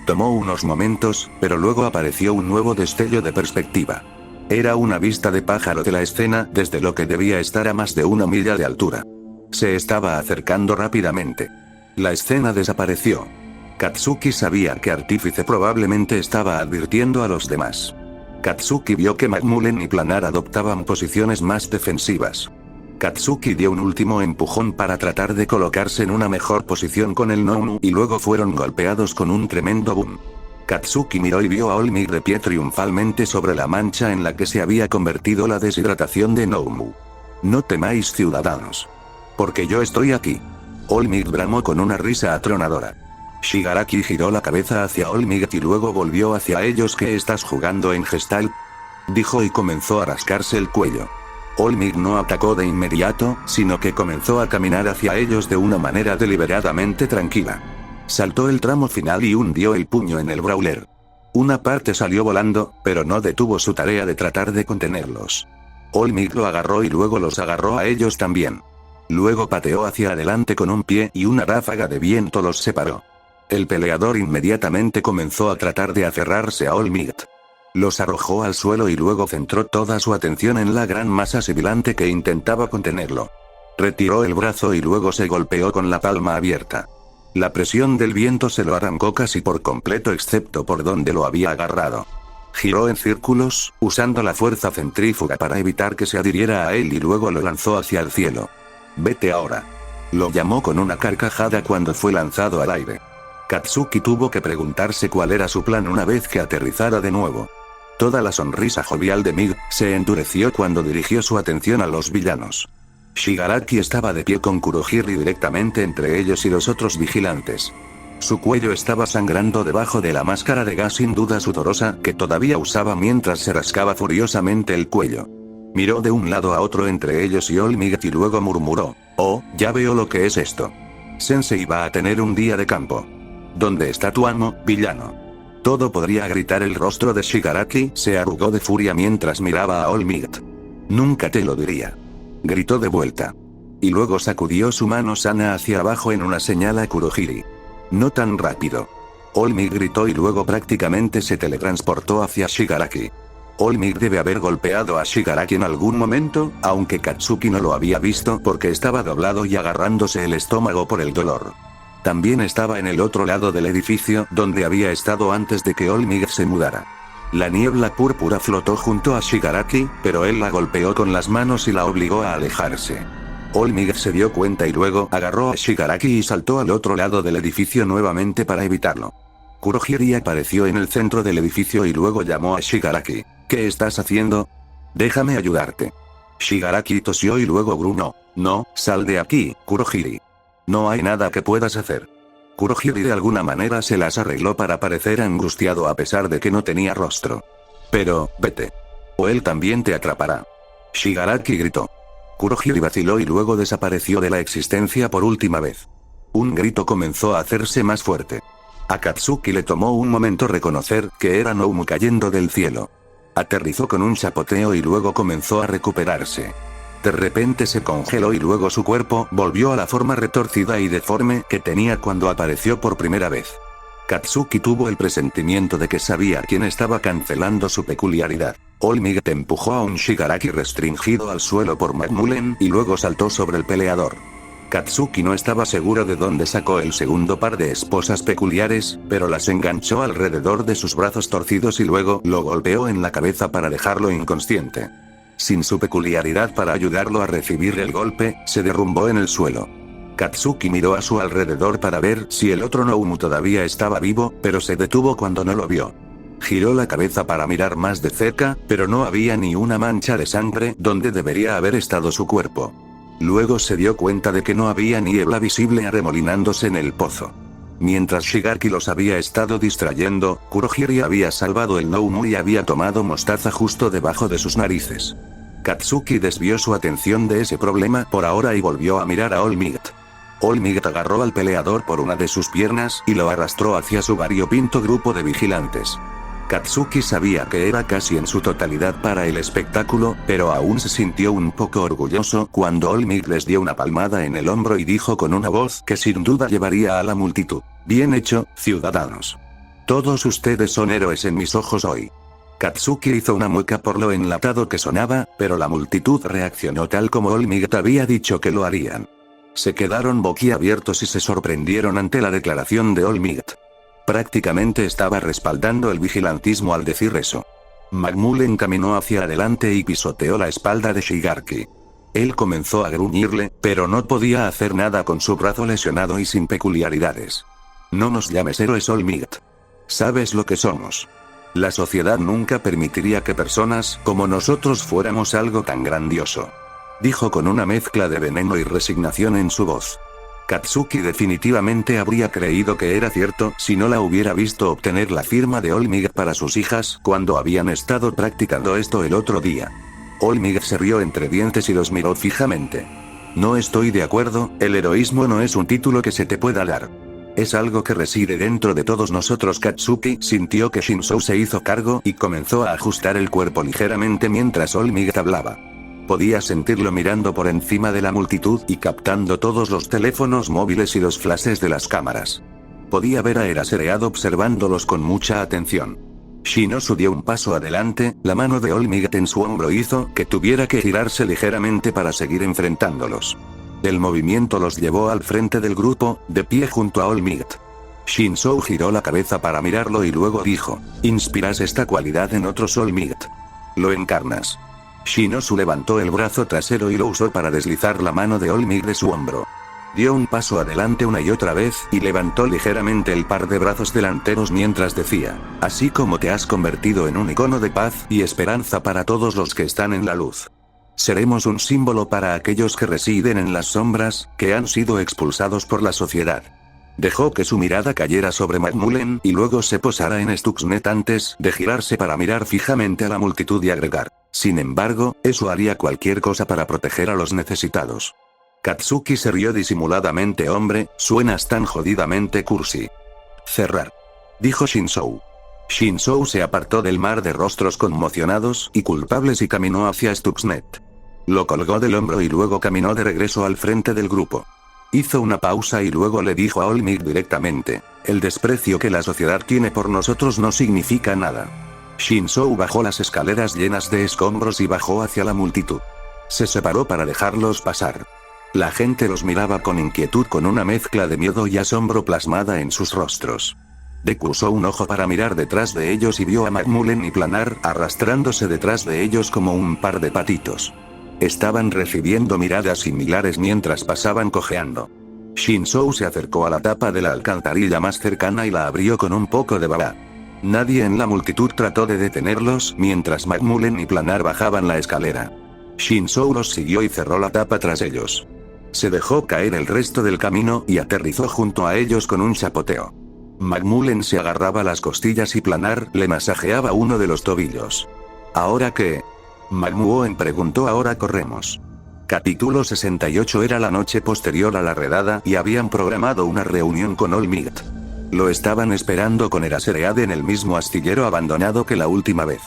Tomó unos momentos, pero luego apareció un nuevo destello de perspectiva. Era una vista de pájaro de la escena desde lo que debía estar a más de 1 milla de altura. Se estaba acercando rápidamente. La escena desapareció. Katsuki sabía que Artífice probablemente estaba advirtiendo a los demás. Katsuki vio que Macmullen y Planar adoptaban posiciones más defensivas. Katsuki dio un último empujón para tratar de colocarse en una mejor posición con el Noumu y luego fueron golpeados con un tremendo boom. Katsuki miró y vio a Olmig de pie triunfalmente sobre la mancha en la que se había convertido la deshidratación de Noumu. No temáis, ciudadanos. Porque yo estoy aquí. Olmig bramó con una risa atronadora. Shigaraki giró la cabeza hacia Olmig y luego volvió hacia ellos. ¿Qué estás jugando en Gestalt?, dijo y comenzó a rascarse el cuello. Olmig no atacó de inmediato, sino que comenzó a caminar hacia ellos de una manera deliberadamente tranquila. Saltó el tramo final y hundió el puño en el brawler. Una parte salió volando, pero no detuvo su tarea de tratar de contenerlos. Olmig lo agarró y luego los agarró a ellos también. Luego pateó hacia adelante con un pie y una ráfaga de viento los separó. El peleador inmediatamente comenzó a tratar de aferrarse a Olmig. Los arrojó al suelo y luego centró toda su atención en la gran masa sibilante que intentaba contenerlo. Retiró el brazo y luego se golpeó con la palma abierta. La presión del viento se lo arrancó casi por completo excepto por donde lo había agarrado. Giró en círculos, usando la fuerza centrífuga para evitar que se adhiriera a él y luego lo lanzó hacia el cielo. «Vete ahora», lo llamó con una carcajada cuando fue lanzado al aire. Katsuki tuvo que preguntarse cuál era su plan una vez que aterrizara de nuevo. Toda la sonrisa jovial de Mig se endureció cuando dirigió su atención a los villanos. Shigaraki estaba de pie con Kurohiri directamente entre ellos y los otros vigilantes. Su cuello estaba sangrando debajo de la máscara de gas sin duda sudorosa que todavía usaba mientras se rascaba furiosamente el cuello. Miró de un lado a otro entre ellos y Olmig y luego murmuró: «Oh, ya veo lo que es esto. Sensei va a tener un día de campo. ¿Dónde está tu amo, villano?» Todo podría gritar. El rostro de Shigaraki se arrugó de furia mientras miraba a Olmig. «Nunca te lo diría», gritó de vuelta. Y luego sacudió su mano sana hacia abajo en una señal a Kurohiri. «No tan rápido». Olmig gritó y luego prácticamente se teletransportó hacia Shigaraki. Olmig debe haber golpeado a Shigaraki en algún momento, aunque Katsuki no lo había visto porque estaba doblado y agarrándose el estómago por el dolor. También estaba en el otro lado del edificio donde había estado antes de que Olmig se mudara. La niebla púrpura flotó junto a Shigaraki, pero él la golpeó con las manos y la obligó a alejarse. Olmig se dio cuenta y luego agarró a Shigaraki y saltó al otro lado del edificio nuevamente para evitarlo. Kurohiri apareció en el centro del edificio y luego llamó a Shigaraki. «¿Qué estás haciendo? Déjame ayudarte». Shigaraki tosió y luego gruñó. «No, sal de aquí, Kurohiri. No hay nada que puedas hacer». Kurohiri de alguna manera se las arregló para parecer angustiado a pesar de que no tenía rostro. «Pero, vete. O él también te atrapará». Shigaraki gritó. Kurohiri vaciló y luego desapareció de la existencia por última vez. Un grito comenzó a hacerse más fuerte. A Katsuki le tomó un momento reconocer que era Noumu cayendo del cielo. Aterrizó con un chapoteo y luego comenzó a recuperarse. De repente se congeló y luego su cuerpo volvió a la forma retorcida y deforme que tenía cuando apareció por primera vez. Katsuki tuvo el presentimiento de que sabía quién estaba cancelando su peculiaridad. Olmig empujó a un Shigaraki restringido al suelo por Macmullen y luego saltó sobre el peleador. Katsuki no estaba seguro de dónde sacó el segundo par de esposas peculiares, pero las enganchó alrededor de sus brazos torcidos y luego lo golpeó en la cabeza para dejarlo inconsciente. Sin su peculiaridad para ayudarlo a recibir el golpe, se derrumbó en el suelo. Katsuki miró a su alrededor para ver si el otro Noumu todavía estaba vivo, pero se detuvo cuando no lo vio. Giró la cabeza para mirar más de cerca, pero no había ni una mancha de sangre donde debería haber estado su cuerpo. Luego se dio cuenta de que no había niebla visible arremolinándose en el pozo. Mientras Shigaraki los había estado distrayendo, Kurohiri había salvado el Noumu y había tomado mostaza justo debajo de sus narices. Katsuki desvió su atención de ese problema por ahora y volvió a mirar a All Might. All Might agarró al peleador por una de sus piernas y lo arrastró hacia su variopinto grupo de vigilantes. Katsuki sabía que era casi en su totalidad para el espectáculo, pero aún se sintió un poco orgulloso cuando All Might les dio una palmada en el hombro y dijo con una voz que sin duda llevaría a la multitud: «Bien hecho, ciudadanos. Todos ustedes son héroes en mis ojos hoy». Katsuki hizo una mueca por lo enlatado que sonaba, pero la multitud reaccionó tal como All Might había dicho que lo harían. Se quedaron boquiabiertos y se sorprendieron ante la declaración de All Might. Prácticamente estaba respaldando el vigilantismo al decir eso. McMullen caminó hacia adelante y pisoteó la espalda de Shigaraki. Él comenzó a gruñirle, pero no podía hacer nada con su brazo lesionado y sin peculiaridades. «No nos llames héroes, All Might. ¿Sabes lo que somos? La sociedad nunca permitiría que personas como nosotros fuéramos algo tan grandioso», dijo con una mezcla de veneno y resignación en su voz. Katsuki definitivamente habría creído que era cierto si no la hubiera visto obtener la firma de All Might para sus hijas cuando habían estado practicando esto el otro día. All Might se rió entre dientes y los miró fijamente. «No estoy de acuerdo, el heroísmo no es un título que se te pueda dar. Es algo que reside dentro de todos nosotros». Katsuki sintió que Shinzou se hizo cargo y comenzó a ajustar el cuerpo ligeramente mientras All Might hablaba. Podía sentirlo mirando por encima de la multitud y captando todos los teléfonos móviles y los flashes de las cámaras. Podía ver a Eraserhead observándolos con mucha atención. Shinosu dio un paso adelante, la mano de All Might en su hombro hizo que tuviera que girarse ligeramente para seguir enfrentándolos. El movimiento los llevó al frente del grupo, de pie junto a All Might. Shinzou giró la cabeza para mirarlo y luego dijo: «Inspiras esta cualidad en otros, All Might. Lo encarnas». Shinosu levantó el brazo trasero y lo usó para deslizar la mano de All Might de su hombro. Dio un paso adelante una y otra vez y levantó ligeramente el par de brazos delanteros mientras decía: «Así como te has convertido en un icono de paz y esperanza para todos los que están en la luz. Seremos un símbolo para aquellos que residen en las sombras, que han sido expulsados por la sociedad». Dejó que su mirada cayera sobre McMullen y luego se posara en Stuxnet antes de girarse para mirar fijamente a la multitud y agregar: «Sin embargo, eso haría cualquier cosa para proteger a los necesitados». Katsuki se rió disimuladamente. «Hombre, suenas tan jodidamente cursi». «Cerrar», dijo Shinzou. Shinzou se apartó del mar de rostros conmocionados y culpables y caminó hacia Stuxnet. Lo colgó del hombro y luego caminó de regreso al frente del grupo. Hizo una pausa y luego le dijo a All Might directamente: «El desprecio que la sociedad tiene por nosotros no significa nada». Shinzou bajó las escaleras llenas de escombros y bajó hacia la multitud. Se separó para dejarlos pasar. La gente los miraba con inquietud, con una mezcla de miedo y asombro plasmada en sus rostros. Deku usó un ojo para mirar detrás de ellos y vio a McMullen y Planar arrastrándose detrás de ellos como un par de patitos. Estaban recibiendo miradas similares mientras pasaban cojeando. Shinzou se acercó a la tapa de la alcantarilla más cercana y la abrió con un poco de baba. Nadie en la multitud trató de detenerlos mientras McMullen y Planar bajaban la escalera. Shinzou los siguió y cerró la tapa tras ellos. Se dejó caer el resto del camino y aterrizó junto a ellos con un chapoteo. McMullen se agarraba las costillas y Planar le masajeaba uno de los tobillos. «¿Ahora qué?», McMullen preguntó. «Ahora corremos». Capítulo 68. Era la noche posterior a la redada y habían programado una reunión con All Might. Lo estaban esperando con Eraserhead en el mismo astillero abandonado que la última vez.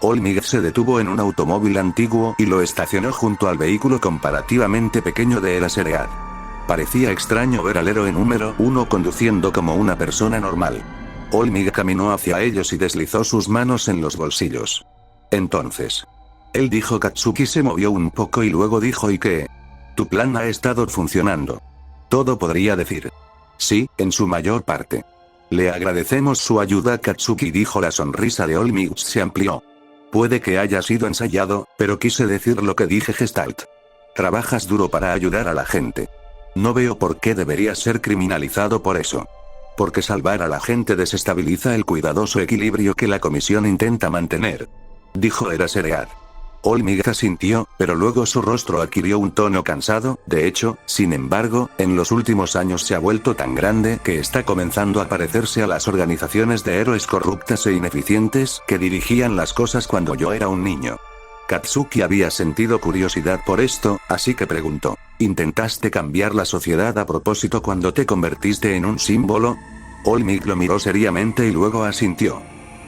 All Might se detuvo en un automóvil antiguo y lo estacionó junto al vehículo comparativamente pequeño de Eraserhead. Parecía extraño ver al héroe número 1 conduciendo como una persona normal. All Might caminó hacia ellos y deslizó sus manos en los bolsillos. Entonces, él dijo. Katsuki se movió un poco y luego dijo: «¿Y qué? Tu plan ha estado funcionando». Todo podría decir: «Sí, en su mayor parte». «Le agradecemos su ayuda». Katsuki dijo. La sonrisa de All Might se amplió. Puede que haya sido ensayado, pero quise decir lo que dije. Gestalt. Trabajas duro para ayudar a la gente. No veo por qué deberías ser criminalizado por eso. Porque salvar a la gente desestabiliza el cuidadoso equilibrio que la comisión intenta mantener. Dijo Eraserhead. Olmig asintió, pero luego su rostro adquirió un tono cansado. De hecho, sin embargo, en los últimos años se ha vuelto tan grande que está comenzando a parecerse a las organizaciones de héroes corruptas e ineficientes que dirigían las cosas cuando yo era un niño. Katsuki había sentido curiosidad por esto, así que preguntó, ¿intentaste cambiar la sociedad a propósito cuando te convertiste en un símbolo? Olmig lo miró seriamente y luego asintió.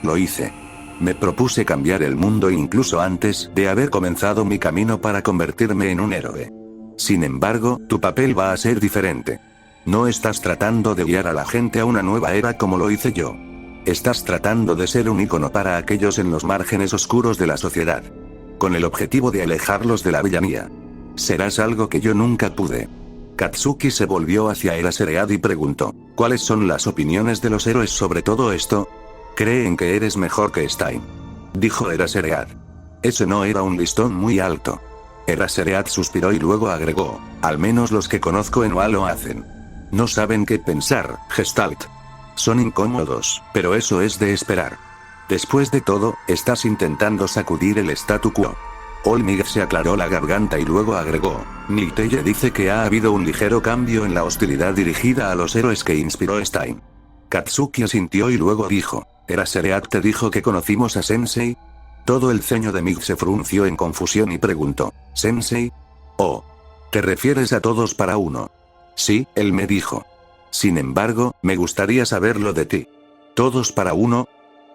Lo hice. Me propuse cambiar el mundo incluso antes de haber comenzado mi camino para convertirme en un héroe. Sin embargo, tu papel va a ser diferente. No estás tratando de guiar a la gente a una nueva era como lo hice yo. Estás tratando de ser un ícono para aquellos en los márgenes oscuros de la sociedad. Con el objetivo de alejarlos de la villanía. Serás algo que yo nunca pude. Katsuki se volvió hacia Eraserhead y preguntó, ¿cuáles son las opiniones de los héroes sobre todo esto? Creen que eres mejor que Stein. Dijo Eraserhead. Ese no era un listón muy alto. Eraserhead suspiró y luego agregó, al menos los que conozco en OA lo hacen. No saben qué pensar, Gestalt. Son incómodos, pero eso es de esperar. Después de todo, estás intentando sacudir el statu quo. Olmig se aclaró la garganta y luego agregó, Niteye dice que ha habido un ligero cambio en la hostilidad dirigida a los héroes que inspiró Stein. Katsuki asintió y luego dijo, ¿Eraserhead te dijo que conocimos a Sensei? Todo el ceño de Mig se frunció en confusión y preguntó, ¿Sensei? Oh. ¿Te refieres a todos para uno? Sí, él me dijo. Sin embargo, me gustaría saberlo de ti. ¿Todos para uno?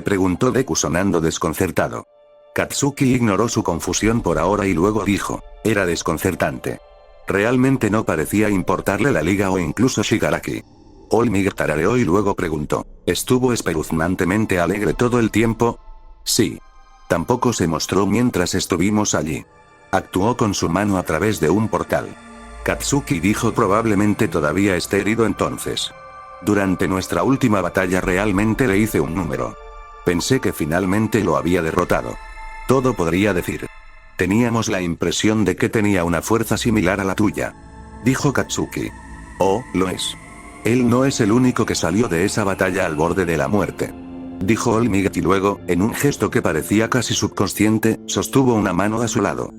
Preguntó Deku sonando desconcertado. Katsuki ignoró su confusión por ahora y luego dijo, era desconcertante. Realmente no parecía importarle la liga o incluso Shigaraki. Olmig tarareó y luego preguntó, ¿estuvo espeluznantemente alegre todo el tiempo? Sí. Tampoco se mostró mientras estuvimos allí. Actuó con su mano a través de un portal. Katsuki dijo probablemente todavía esté herido entonces. Durante nuestra última batalla realmente le hice un número. Pensé que finalmente lo había derrotado. Todo podría decir. Teníamos la impresión de que tenía una fuerza similar a la tuya. Dijo Katsuki. Oh, lo es. Él no es el único que salió de esa batalla al borde de la muerte. Dijo Olmig y luego, en un gesto que parecía casi subconsciente, sostuvo una mano a su lado.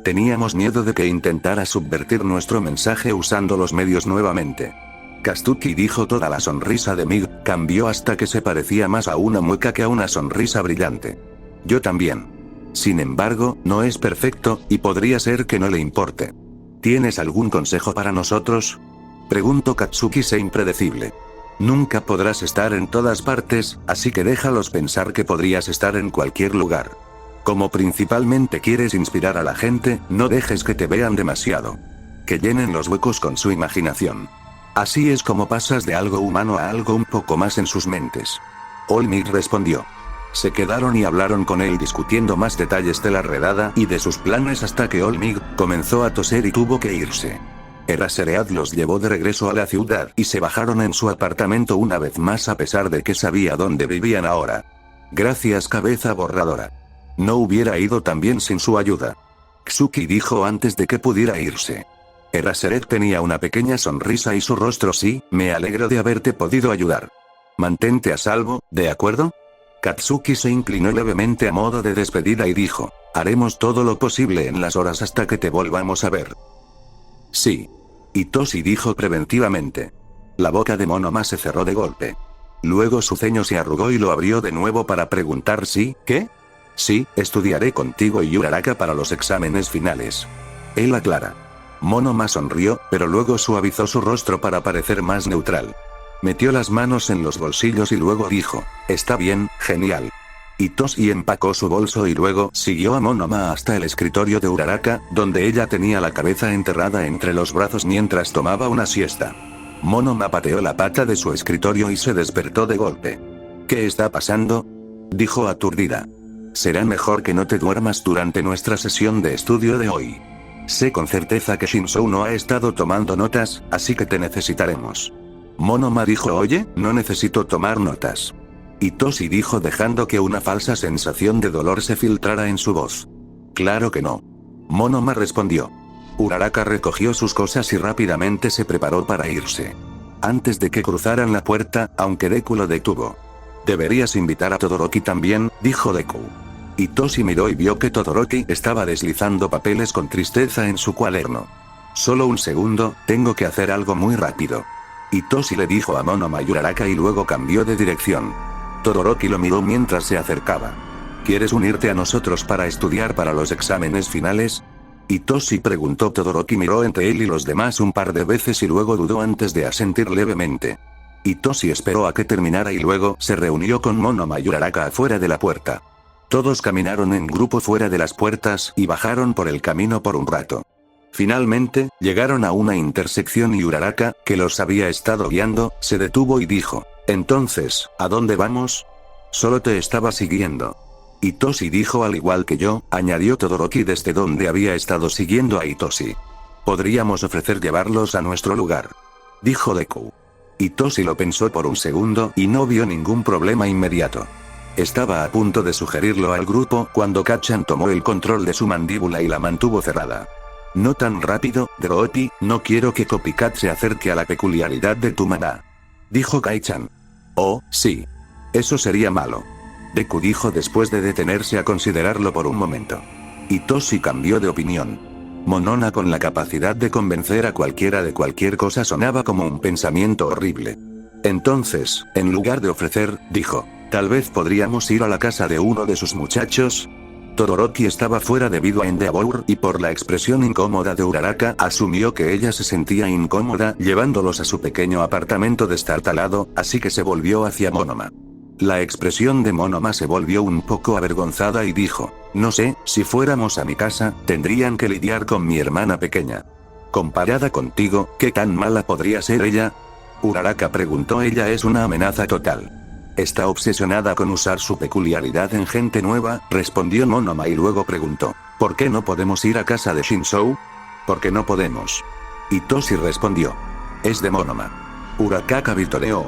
Teníamos miedo de que intentara subvertir nuestro mensaje usando los medios nuevamente. Katsuki dijo toda la sonrisa de Mig, cambió hasta que se parecía más a una mueca que a una sonrisa brillante. Yo también. Sin embargo, no es perfecto, y podría ser que no le importe. ¿Tienes algún consejo para nosotros? Preguntó Katsuki impredecible. Nunca podrás estar en todas partes, así que déjalos pensar que podrías estar en cualquier lugar. Como principalmente quieres inspirar a la gente, no dejes que te vean demasiado. Que llenen los huecos con su imaginación. Así es como pasas de algo humano a algo un poco más en sus mentes. Olmig respondió. Se quedaron y hablaron con él discutiendo más detalles de la redada y de sus planes hasta que Olmig comenzó a toser y tuvo que irse. Eraserhead los llevó de regreso a la ciudad y se bajaron en su apartamento una vez más a pesar de que sabía dónde vivían ahora. Gracias cabeza borradora. No hubiera ido tan bien sin su ayuda. Katsuki dijo antes de que pudiera irse. Eraserhead tenía una pequeña sonrisa y su rostro sí, me alegro de haberte podido ayudar. Mantente a salvo, ¿de acuerdo? Katsuki se inclinó levemente a modo de despedida y dijo, haremos todo lo posible en las horas hasta que te volvamos a ver. Sí. Hitoshi dijo preventivamente. La boca de Monoma se cerró de golpe. Luego su ceño se arrugó y lo abrió de nuevo para preguntar sí, ¿qué? Sí, estudiaré contigo y Uraraka para los exámenes finales. Él aclara. Monoma sonrió, pero luego suavizó su rostro para parecer más neutral. Metió las manos en los bolsillos y luego dijo, está bien, genial. Hitoshi empacó su bolso y luego siguió a Monoma hasta el escritorio de Uraraka, donde ella tenía la cabeza enterrada entre los brazos mientras tomaba una siesta. Monoma pateó la pata de su escritorio y se despertó de golpe. ¿Qué está pasando? Dijo aturdida. Será mejor que no te duermas durante nuestra sesión de estudio de hoy. Sé con certeza que Shinzou no ha estado tomando notas, así que te necesitaremos. Monoma dijo, oye, no necesito tomar notas. Itoshi dijo dejando que una falsa sensación de dolor se filtrara en su voz. Claro que no. Monoma respondió. Uraraka recogió sus cosas y rápidamente se preparó para irse. Antes de que cruzaran la puerta, aunque Deku lo detuvo. Deberías invitar a Todoroki también, dijo Deku. Itoshi miró y vio que Todoroki estaba deslizando papeles con tristeza en su cuaderno. Solo un segundo, tengo que hacer algo muy rápido. Itoshi le dijo a Monoma y Uraraka y luego cambió de dirección. Todoroki lo miró mientras se acercaba. ¿Quieres unirte a nosotros para estudiar para los exámenes finales? Itoshi preguntó. Todoroki miró entre él y los demás un par de veces y luego dudó antes de asentir levemente. Itoshi esperó a que terminara y luego se reunió con Monoma y Uraraka afuera de la puerta. Todos caminaron en grupo fuera de las puertas y bajaron por el camino por un rato. Finalmente, llegaron a una intersección y Uraraka, que los había estado guiando, se detuvo y dijo, «Entonces, ¿a dónde vamos?» «Solo te estaba siguiendo». Itoshi dijo al igual que yo, añadió Todoroki desde donde había estado siguiendo a Itoshi. «Podríamos ofrecer llevarlos a nuestro lugar», dijo Deku. Itoshi lo pensó por un segundo y no vio ningún problema inmediato. Estaba a punto de sugerirlo al grupo cuando Kacchan tomó el control de su mandíbula y la mantuvo cerrada. «No tan rápido, Todoroki, no quiero que Copycat se acerque a la peculiaridad de tu mamá», dijo Kacchan. «Oh, sí. Eso sería malo», Deku dijo después de detenerse a considerarlo por un momento. Itoshi cambió de opinión. Monona con la capacidad de convencer a cualquiera de cualquier cosa sonaba como un pensamiento horrible. Entonces, en lugar de ofrecer, dijo, «Tal vez podríamos ir a la casa de uno de sus muchachos». Todoroki estaba fuera debido a Endeavor y por la expresión incómoda de Uraraka asumió que ella se sentía incómoda llevándolos a su pequeño apartamento destartalado, así que se volvió hacia Monoma. La expresión de Monoma se volvió un poco avergonzada y dijo, «No sé, si fuéramos a mi casa, tendrían que lidiar con mi hermana pequeña. Comparada contigo, ¿qué tan mala podría ser ella?» Uraraka preguntó. «Ella es una amenaza total. Está obsesionada con usar su peculiaridad en gente nueva», respondió Monoma y luego preguntó, «¿Por qué no podemos ir a casa de Shinzou?» «¿Por qué no podemos?» Itoshi respondió. «Es de Monoma». Uraraka vitoreó.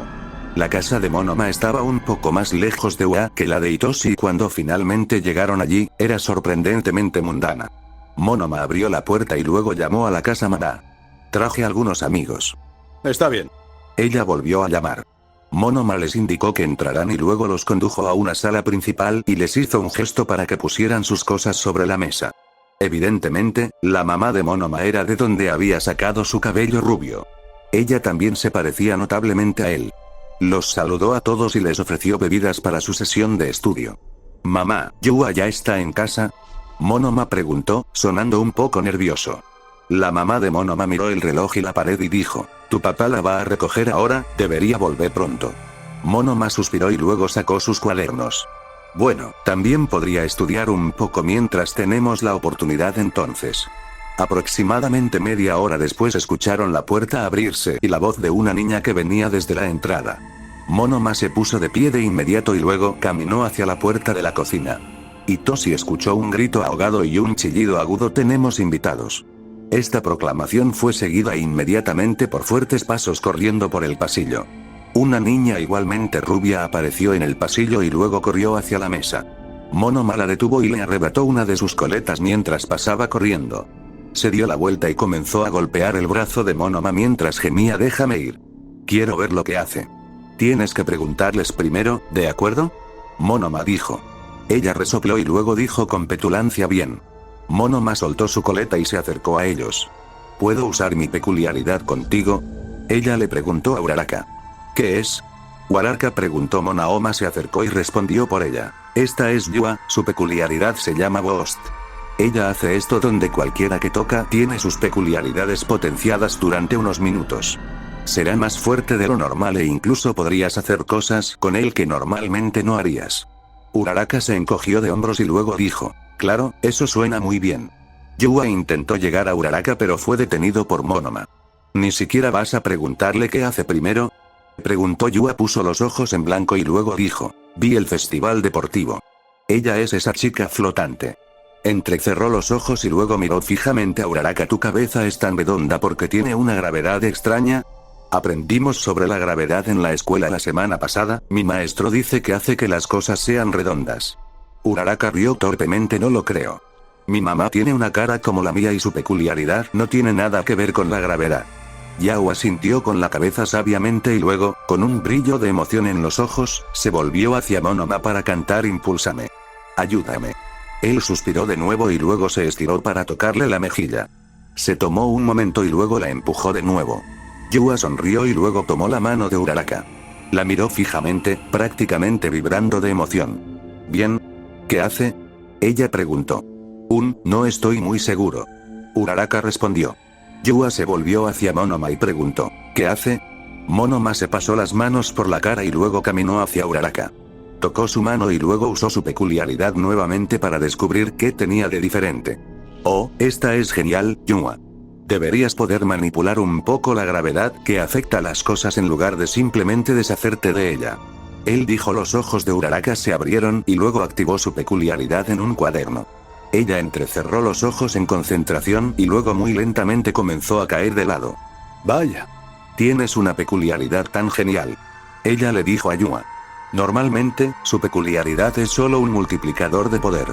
La casa de Monoma estaba un poco más lejos de Ua que la de Itoshi y cuando finalmente llegaron allí, era sorprendentemente mundana. Monoma abrió la puerta y luego llamó a la casa Mada. «Traje algunos amigos». «Está bien». Ella volvió a llamar. Monoma les indicó que entraran y luego los condujo a una sala principal y les hizo un gesto para que pusieran sus cosas sobre la mesa. Evidentemente, la mamá de Monoma era de donde había sacado su cabello rubio. Ella también se parecía notablemente a él. Los saludó a todos y les ofreció bebidas para su sesión de estudio. «Mamá, ¿Yua ya está en casa?» Monoma preguntó, sonando un poco nervioso. La mamá de Monoma miró el reloj y la pared y dijo, «Tu papá la va a recoger ahora, debería volver pronto». Monoma suspiró y luego sacó sus cuadernos. «Bueno, también podría estudiar un poco mientras tenemos la oportunidad entonces». Aproximadamente media hora después escucharon la puerta abrirse y la voz de una niña que venía desde la entrada. Monoma se puso de pie de inmediato y luego caminó hacia la puerta de la cocina. Itoshi escuchó un grito ahogado y un chillido agudo. «Tenemos invitados». Esta proclamación fue seguida inmediatamente por fuertes pasos corriendo por el pasillo. Una niña igualmente rubia apareció en el pasillo y luego corrió hacia la mesa. Monoma la detuvo y le arrebató una de sus coletas mientras pasaba corriendo. Se dio la vuelta y comenzó a golpear el brazo de Monoma mientras gemía. «Déjame ir. Quiero ver lo que hace». «Tienes que preguntarles primero, ¿de acuerdo?», Monoma dijo. Ella resopló y luego dijo con petulancia, «Bien». Monoma soltó su coleta y se acercó a ellos. «¿Puedo usar mi peculiaridad contigo?», ella le preguntó a Uraraka. «¿Qué es?», Uraraka preguntó. Monoma se acercó y respondió por ella. «Esta es Yua, su peculiaridad se llama Ghost. Ella hace esto donde cualquiera que toca tiene sus peculiaridades potenciadas durante unos minutos. Será más fuerte de lo normal e incluso podrías hacer cosas con él que normalmente no harías». Uraraka se encogió de hombros y luego dijo, «Claro, eso suena muy bien». Yua intentó llegar a Uraraka pero fue detenido por Monoma. «¿Ni siquiera vas a preguntarle qué hace primero?», preguntó Yua. Puso los ojos en blanco y luego dijo, «Vi el festival deportivo. Ella es esa chica flotante». Entrecerró los ojos y luego miró fijamente a Uraraka. «¿Tu cabeza es tan redonda porque tiene una gravedad extraña?». Aprendimos sobre la gravedad en la escuela la semana pasada, mi maestro dice que hace que las cosas sean redondas. Uraraka rió torpemente. No lo creo. Mi mamá tiene una cara como la mía y su peculiaridad no tiene nada que ver con la gravedad. Yao asintió con la cabeza sabiamente y luego, con un brillo de emoción en los ojos, se volvió hacia Monoma para cantar Impúlsame. Ayúdame. Él suspiró de nuevo y luego se estiró para tocarle la mejilla. Se tomó un momento y luego la empujó de nuevo. Yua sonrió y luego tomó la mano de Uraraka. La miró fijamente, prácticamente vibrando de emoción. Bien. ¿Qué hace? Ella preguntó. No estoy muy seguro. Uraraka respondió. Yua se volvió hacia Monoma y preguntó. ¿Qué hace? Monoma se pasó las manos por la cara y luego caminó hacia Uraraka. Tocó su mano y luego usó su peculiaridad nuevamente para descubrir qué tenía de diferente. Oh, esta es genial, Yua. Deberías poder manipular un poco la gravedad que afecta las cosas en lugar de simplemente deshacerte de ella. Él dijo. Los ojos de Uraraka se abrieron y luego activó su peculiaridad en un cuaderno. Ella entrecerró los ojos en concentración y luego muy lentamente comenzó a caer de lado. Vaya. Tienes una peculiaridad tan genial. Ella le dijo a Yua. Normalmente, su peculiaridad es solo un multiplicador de poder.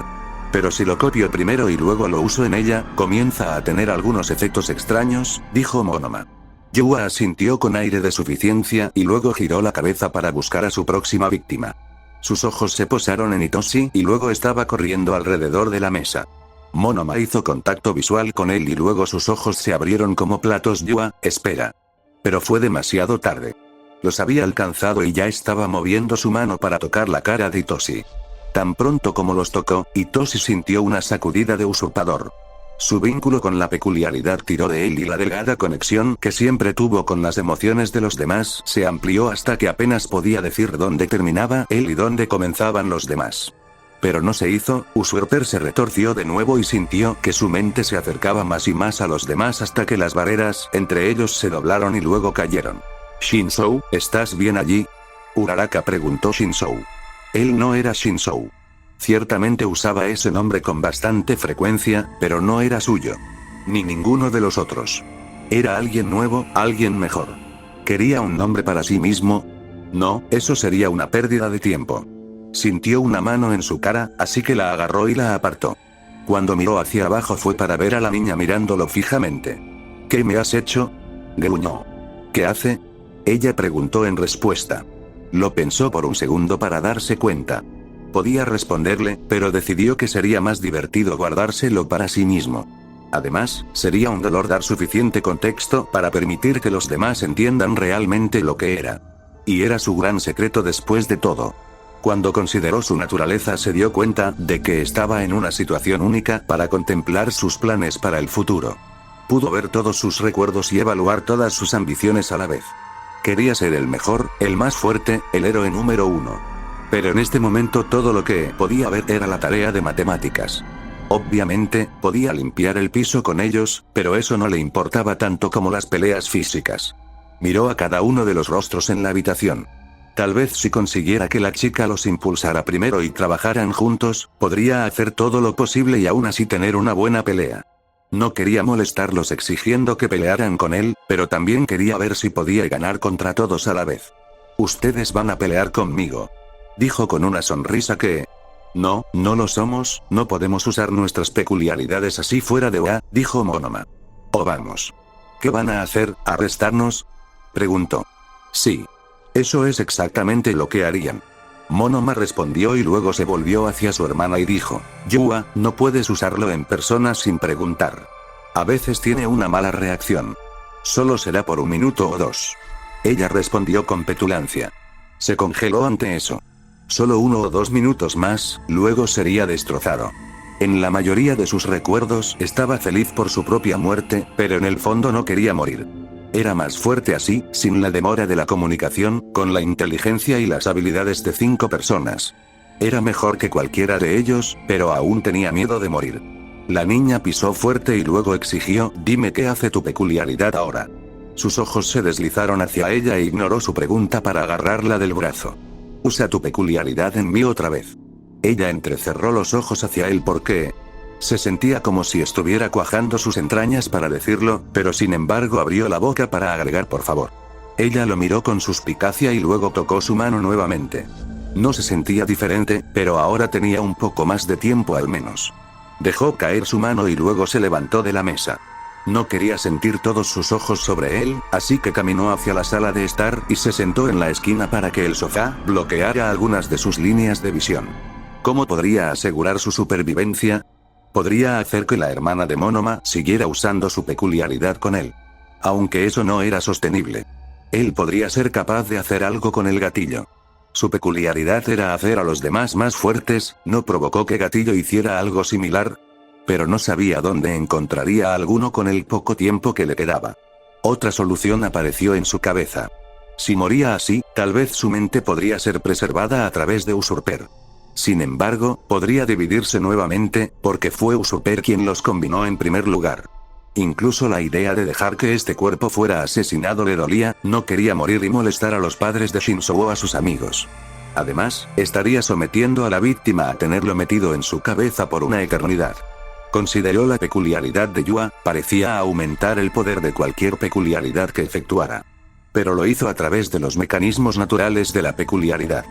Pero si lo copio primero y luego lo uso en ella, comienza a tener algunos efectos extraños, dijo Monoma. Yua asintió con aire de suficiencia y luego giró la cabeza para buscar a su próxima víctima. Sus ojos se posaron en Hitoshi y luego estaba corriendo alrededor de la mesa. Monoma hizo contacto visual con él y luego sus ojos se abrieron como platos. Yua, espera. Pero fue demasiado tarde. Los había alcanzado y ya estaba moviendo su mano para tocar la cara de Hitoshi. Tan pronto como los tocó, Hitoshi sintió una sacudida de usurpador. Su vínculo con la peculiaridad tiró de él y la delgada conexión que siempre tuvo con las emociones de los demás se amplió hasta que apenas podía decir dónde terminaba él y dónde comenzaban los demás. Pero no se hizo. Usurper se retorció de nuevo y sintió que su mente se acercaba más y más a los demás hasta que las barreras entre ellos se doblaron y luego cayeron. Shinzou, ¿estás bien allí? Uraraka preguntó. Shinzou. Él no era Shinzou. Ciertamente usaba ese nombre con bastante frecuencia, pero no era suyo. Ni ninguno de los otros. Era alguien nuevo, alguien mejor. ¿Quería un nombre para sí mismo? No, eso sería una pérdida de tiempo. Sintió una mano en su cara, así que la agarró y la apartó. Cuando miró hacia abajo fue para ver a la niña mirándolo fijamente. ¿Qué me has hecho? Gruñó. ¿Qué hace? Ella preguntó en respuesta. Lo pensó por un segundo para darse cuenta. Podía responderle, pero decidió que sería más divertido guardárselo para sí mismo. Además, sería un dolor dar suficiente contexto para permitir que los demás entiendan realmente lo que era. Y era su gran secreto después de todo. Cuando consideró su naturaleza se dio cuenta de que estaba en una situación única para contemplar sus planes para el futuro. Pudo ver todos sus recuerdos y evaluar todas sus ambiciones a la vez. Quería ser el mejor, el más fuerte, el héroe número 1. Pero en este momento todo lo que podía ver era la tarea de matemáticas. Obviamente, podía limpiar el piso con ellos, pero eso no le importaba tanto como las peleas físicas. Miró a cada uno de los rostros en la habitación. Tal vez si consiguiera que la chica los impulsara primero y trabajaran juntos, podría hacer todo lo posible y aún así tener una buena pelea. No quería molestarlos exigiendo que pelearan con él, pero también quería ver si podía ganar contra todos a la vez. Ustedes van a pelear conmigo. Dijo con una sonrisa que... No, no lo somos, no podemos usar nuestras peculiaridades así fuera de OA, dijo Monoma. O vamos. ¿Qué van a hacer, arrestarnos? Preguntó. Sí. Eso es exactamente lo que harían. Monoma respondió y luego se volvió hacia su hermana y dijo, Yua, no puedes usarlo en persona sin preguntar. A veces tiene una mala reacción. Solo será por 1 minuto o 2. Ella respondió con petulancia. Se congeló ante eso. Solo 1 o 2 minutos más, luego sería destrozado. En la mayoría de sus recuerdos estaba feliz por su propia muerte, pero en el fondo no quería morir. Era más fuerte así, sin la demora de la comunicación, con la inteligencia y las habilidades de 5 personas. Era mejor que cualquiera de ellos, pero aún tenía miedo de morir. La niña pisó fuerte y luego exigió, dime qué hace tu peculiaridad ahora. Sus ojos se deslizaron hacia ella e ignoró su pregunta para agarrarla del brazo. Usa tu peculiaridad en mí otra vez. Ella entrecerró los ojos hacia él porque... Se sentía como si estuviera cuajando sus entrañas para decirlo, pero sin embargo abrió la boca para agregar por favor. Ella lo miró con suspicacia y luego tocó su mano nuevamente. No se sentía diferente, pero ahora tenía un poco más de tiempo al menos. Dejó caer su mano y luego se levantó de la mesa. No quería sentir todos sus ojos sobre él, así que caminó hacia la sala de estar y se sentó en la esquina para que el sofá bloqueara algunas de sus líneas de visión. ¿Cómo podría asegurar su supervivencia? Podría hacer que la hermana de Monoma siguiera usando su peculiaridad con él. Aunque eso no era sostenible. Él podría ser capaz de hacer algo con el gatillo. Su peculiaridad era hacer a los demás más fuertes, ¿no provocó que Gatillo hiciera algo similar? Pero no sabía dónde encontraría a alguno con el poco tiempo que le quedaba. Otra solución apareció en su cabeza. Si moría así, tal vez su mente podría ser preservada a través de Usurper. Sin embargo, podría dividirse nuevamente, porque fue Usurper quien los combinó en primer lugar. Incluso la idea de dejar que este cuerpo fuera asesinado le dolía, no quería morir y molestar a los padres de Shinzo o a sus amigos. Además, estaría sometiendo a la víctima a tenerlo metido en su cabeza por una eternidad. Consideró la peculiaridad de Yua, parecía aumentar el poder de cualquier peculiaridad que efectuara. Pero lo hizo a través de los mecanismos naturales de la peculiaridad.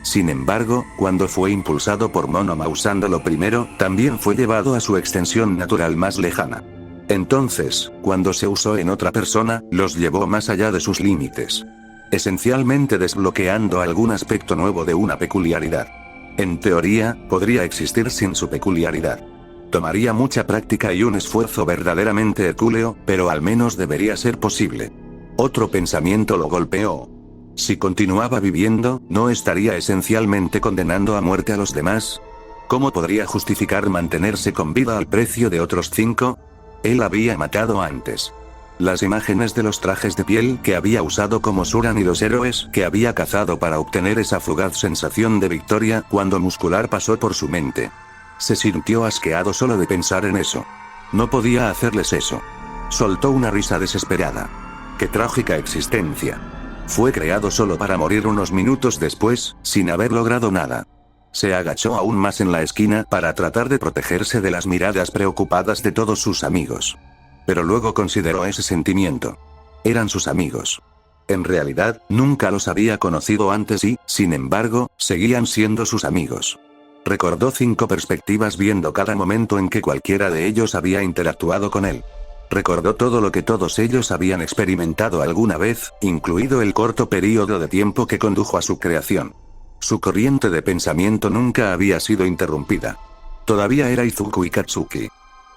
Sin embargo, cuando fue impulsado por Monoma usándolo primero, también fue llevado a su extensión natural más lejana. Entonces, cuando se usó en otra persona, los llevó más allá de sus límites. Esencialmente desbloqueando algún aspecto nuevo de una peculiaridad. En teoría, podría existir sin su peculiaridad. Tomaría mucha práctica y un esfuerzo verdaderamente hercúleo, pero al menos debería ser posible. Otro pensamiento lo golpeó. Si continuaba viviendo, ¿no estaría esencialmente condenando a muerte a los demás? ¿Cómo podría justificar mantenerse con vida al precio de otros 5? Él había matado antes. Las imágenes de los trajes de piel que había usado como Suran y los héroes que había cazado para obtener esa fugaz sensación de victoria cuando Muscular pasó por su mente. Se sintió asqueado solo de pensar en eso. No podía hacerles eso. Soltó una risa desesperada. ¡Qué trágica existencia! Fue creado solo para morir unos minutos después, sin haber logrado nada. Se agachó aún más en la esquina para tratar de protegerse de las miradas preocupadas de todos sus amigos. Pero luego consideró ese sentimiento. Eran sus amigos. En realidad, nunca los había conocido antes y, sin embargo, seguían siendo sus amigos. Recordó 5 perspectivas viendo cada momento en que cualquiera de ellos había interactuado con él. Recordó todo lo que todos ellos habían experimentado alguna vez, incluido el corto periodo de tiempo que condujo a su creación. Su corriente de pensamiento nunca había sido interrumpida. Todavía era Izuku y Katsuki.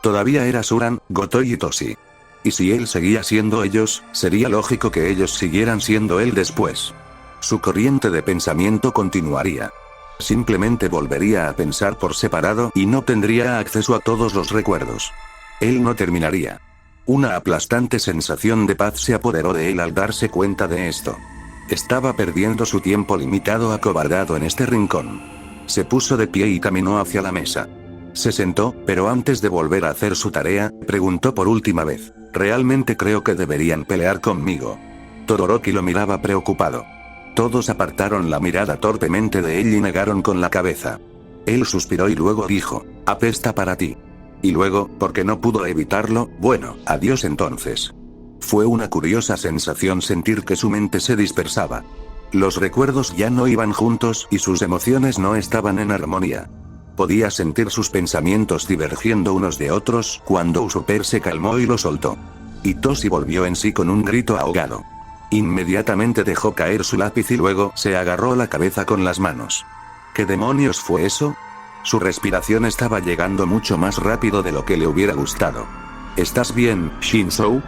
Todavía era Suran, Gotoi y Toshi. Y si él seguía siendo ellos, sería lógico que ellos siguieran siendo él después. Su corriente de pensamiento continuaría. Simplemente volvería a pensar por separado y no tendría acceso a todos los recuerdos. Él no terminaría. Una aplastante sensación de paz se apoderó de él al darse cuenta de esto. Estaba perdiendo su tiempo limitado acobardado en este rincón. Se puso de pie y caminó hacia la mesa. Se sentó, pero antes de volver a hacer su tarea, preguntó por última vez, «¿Realmente creo que deberían pelear conmigo?» Todoroki lo miraba preocupado. Todos apartaron la mirada torpemente de él y negaron con la cabeza. Él suspiró y luego dijo, «Apesta para ti». Y luego, porque no pudo evitarlo, «Bueno, adiós entonces». Fue una curiosa sensación sentir que su mente se dispersaba. Los recuerdos ya no iban juntos y sus emociones no estaban en armonía. Podía sentir sus pensamientos divergiendo unos de otros cuando Usurper se calmó y lo soltó. Y Toshi volvió en sí con un grito ahogado. Inmediatamente dejó caer su lápiz y luego se agarró la cabeza con las manos. ¿Qué demonios fue eso? Su respiración estaba llegando mucho más rápido de lo que le hubiera gustado. ¿Estás bien, Shinzo?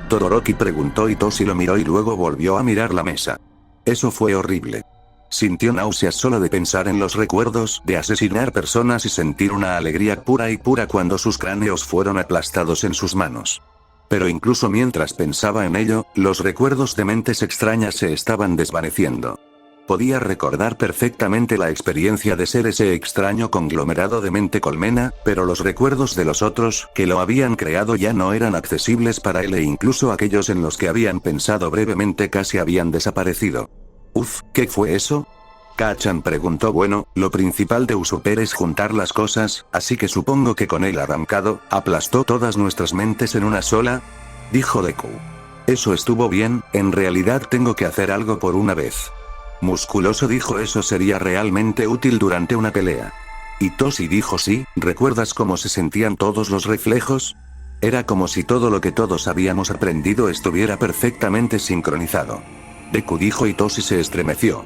Todoroki preguntó y Toshi lo miró y luego volvió a mirar la mesa. Eso fue horrible. Sintió náuseas solo de pensar en los recuerdos de asesinar personas y sentir una alegría pura y pura cuando sus cráneos fueron aplastados en sus manos. Pero incluso mientras pensaba en ello, los recuerdos de mentes extrañas se estaban desvaneciendo. Podía recordar perfectamente la experiencia de ser ese extraño conglomerado de mente colmena, pero los recuerdos de los otros que lo habían creado ya no eran accesibles para él e incluso aquellos en los que habían pensado brevemente casi habían desaparecido. Uf, ¿qué fue eso? Kachan preguntó. Bueno, lo principal de Usurper es juntar las cosas, así que supongo que con él arrancado, aplastó todas nuestras mentes en una sola, dijo Deku. Eso estuvo bien, en realidad tengo que hacer algo por una vez. Musculoso dijo eso sería realmente útil durante una pelea. Hitoshi dijo sí, ¿recuerdas cómo se sentían todos los reflejos? Era como si todo lo que todos habíamos aprendido estuviera perfectamente sincronizado. Deku dijo Hitoshi se estremeció.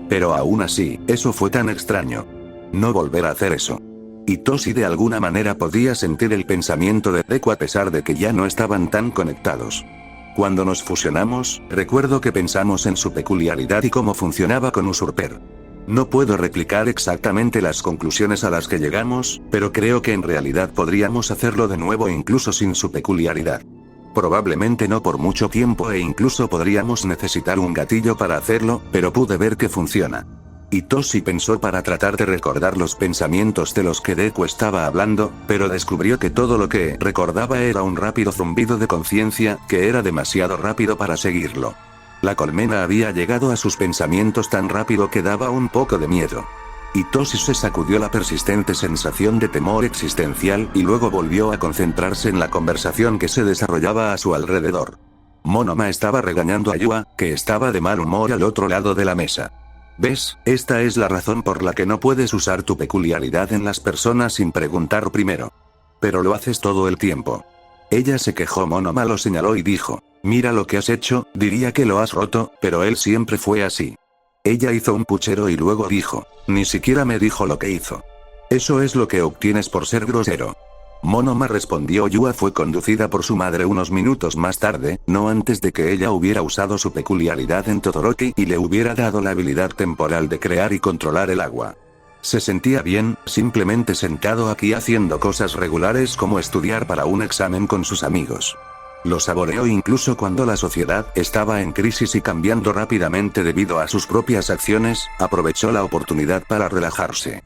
Pero aún así, eso fue tan extraño. No volver a hacer eso. Hitoshi de alguna manera podía sentir el pensamiento de Deku a pesar de que ya no estaban tan conectados. Cuando nos fusionamos, recuerdo que pensamos en su peculiaridad y cómo funcionaba con Usurper. No puedo replicar exactamente las conclusiones a las que llegamos, pero creo que en realidad podríamos hacerlo de nuevo incluso sin su peculiaridad. Probablemente no por mucho tiempo e incluso podríamos necesitar un gatillo para hacerlo, pero pude ver que funciona. Hitoshi pensó para tratar de recordar los pensamientos de los que Deku estaba hablando, pero descubrió que todo lo que recordaba era un rápido zumbido de conciencia, que era demasiado rápido para seguirlo. La colmena había llegado a sus pensamientos tan rápido que daba un poco de miedo. Hitoshi se sacudió la persistente sensación de temor existencial y luego volvió a concentrarse en la conversación que se desarrollaba a su alrededor. Monoma estaba regañando a Yua, que estaba de mal humor al otro lado de la mesa. ¿Ves? Esta es la razón por la que no puedes usar tu peculiaridad en las personas sin preguntar primero. Pero lo haces todo el tiempo. Ella se quejó. Monoma lo señaló y dijo, mira lo que has hecho, diría que lo has roto, pero él siempre fue así. Ella hizo un puchero y luego dijo, ni siquiera me dijo lo que hizo. Eso es lo que obtienes por ser grosero. Monoma respondió. Yua fue conducida por su madre unos minutos más tarde, no antes de que ella hubiera usado su peculiaridad en Todoroki y le hubiera dado la habilidad temporal de crear y controlar el agua. Se sentía bien, simplemente sentado aquí haciendo cosas regulares como estudiar para un examen con sus amigos. Lo saboreó incluso cuando la sociedad estaba en crisis y cambiando rápidamente debido a sus propias acciones, aprovechó la oportunidad para relajarse.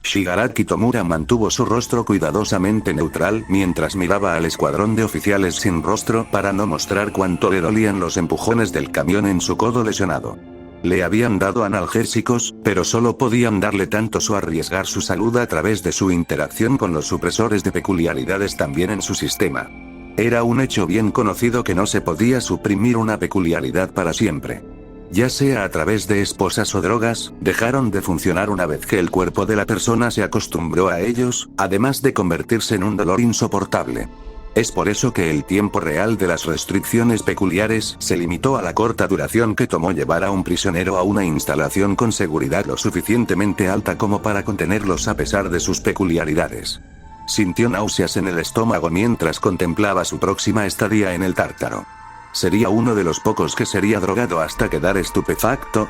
Shigaraki Tomura mantuvo su rostro cuidadosamente neutral mientras miraba al escuadrón de oficiales sin rostro para no mostrar cuánto le dolían los empujones del camión en su codo lesionado. Le habían dado analgésicos, pero solo podían darle tantos o arriesgar su salud a través de su interacción con los supresores de peculiaridades también en su sistema. Era un hecho bien conocido que no se podía suprimir una peculiaridad para siempre. Ya sea a través de esposas o drogas, dejaron de funcionar una vez que el cuerpo de la persona se acostumbró a ellos, además de convertirse en un dolor insoportable. Es por eso que el tiempo real de las restricciones peculiares se limitó a la corta duración que tomó llevar a un prisionero a una instalación con seguridad lo suficientemente alta como para contenerlos a pesar de sus peculiaridades. Sintió náuseas en el estómago mientras contemplaba su próxima estadía en el Tártaro. ¿Sería uno de los pocos que sería drogado hasta quedar estupefacto?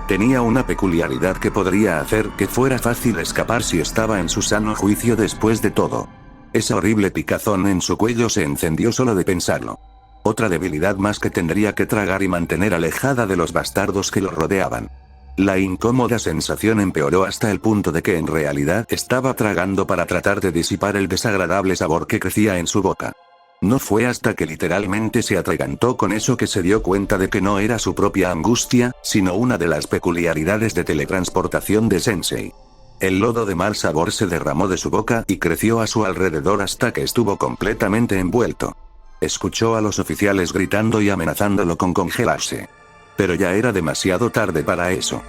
Tenía una peculiaridad que podría hacer que fuera fácil escapar si estaba en su sano juicio después de todo. Esa horrible picazón en su cuello se encendió solo de pensarlo. Otra debilidad más que tendría que tragar y mantener alejada de los bastardos que lo rodeaban. La incómoda sensación empeoró hasta el punto de que en realidad estaba tragando para tratar de disipar el desagradable sabor que crecía en su boca. No fue hasta que literalmente se atragantó con eso que se dio cuenta de que no era su propia angustia, sino una de las peculiaridades de teletransportación de Sensei. El lodo de mal sabor se derramó de su boca y creció a su alrededor hasta que estuvo completamente envuelto. Escuchó a los oficiales gritando y amenazándolo con congelarse. Pero ya era demasiado tarde para eso.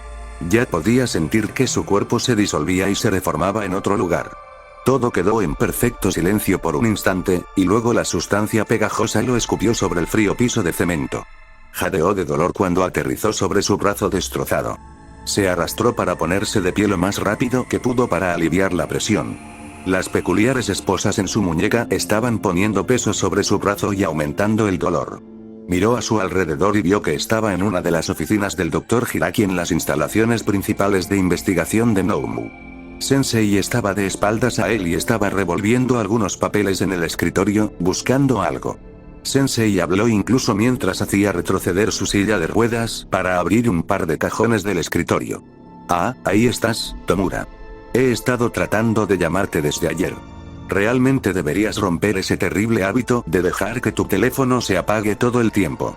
Ya podía sentir que su cuerpo se disolvía y se reformaba en otro lugar. Todo quedó en perfecto silencio por un instante, y luego la sustancia pegajosa lo escupió sobre el frío piso de cemento. Jadeó de dolor cuando aterrizó sobre su brazo destrozado. Se arrastró para ponerse de pie lo más rápido que pudo para aliviar la presión. Las peculiares esposas en su muñeca estaban poniendo peso sobre su brazo y aumentando el dolor. Miró a su alrededor y vio que estaba en una de las oficinas del Dr. Hiraki en las instalaciones principales de investigación de Noumu. Sensei estaba de espaldas a él y estaba revolviendo algunos papeles en el escritorio, buscando algo. Sensei habló incluso mientras hacía retroceder su silla de ruedas para abrir un par de cajones del escritorio. Ah, ahí estás, Tomura. He estado tratando de llamarte desde ayer. Realmente deberías romper ese terrible hábito de dejar que tu teléfono se apague todo el tiempo.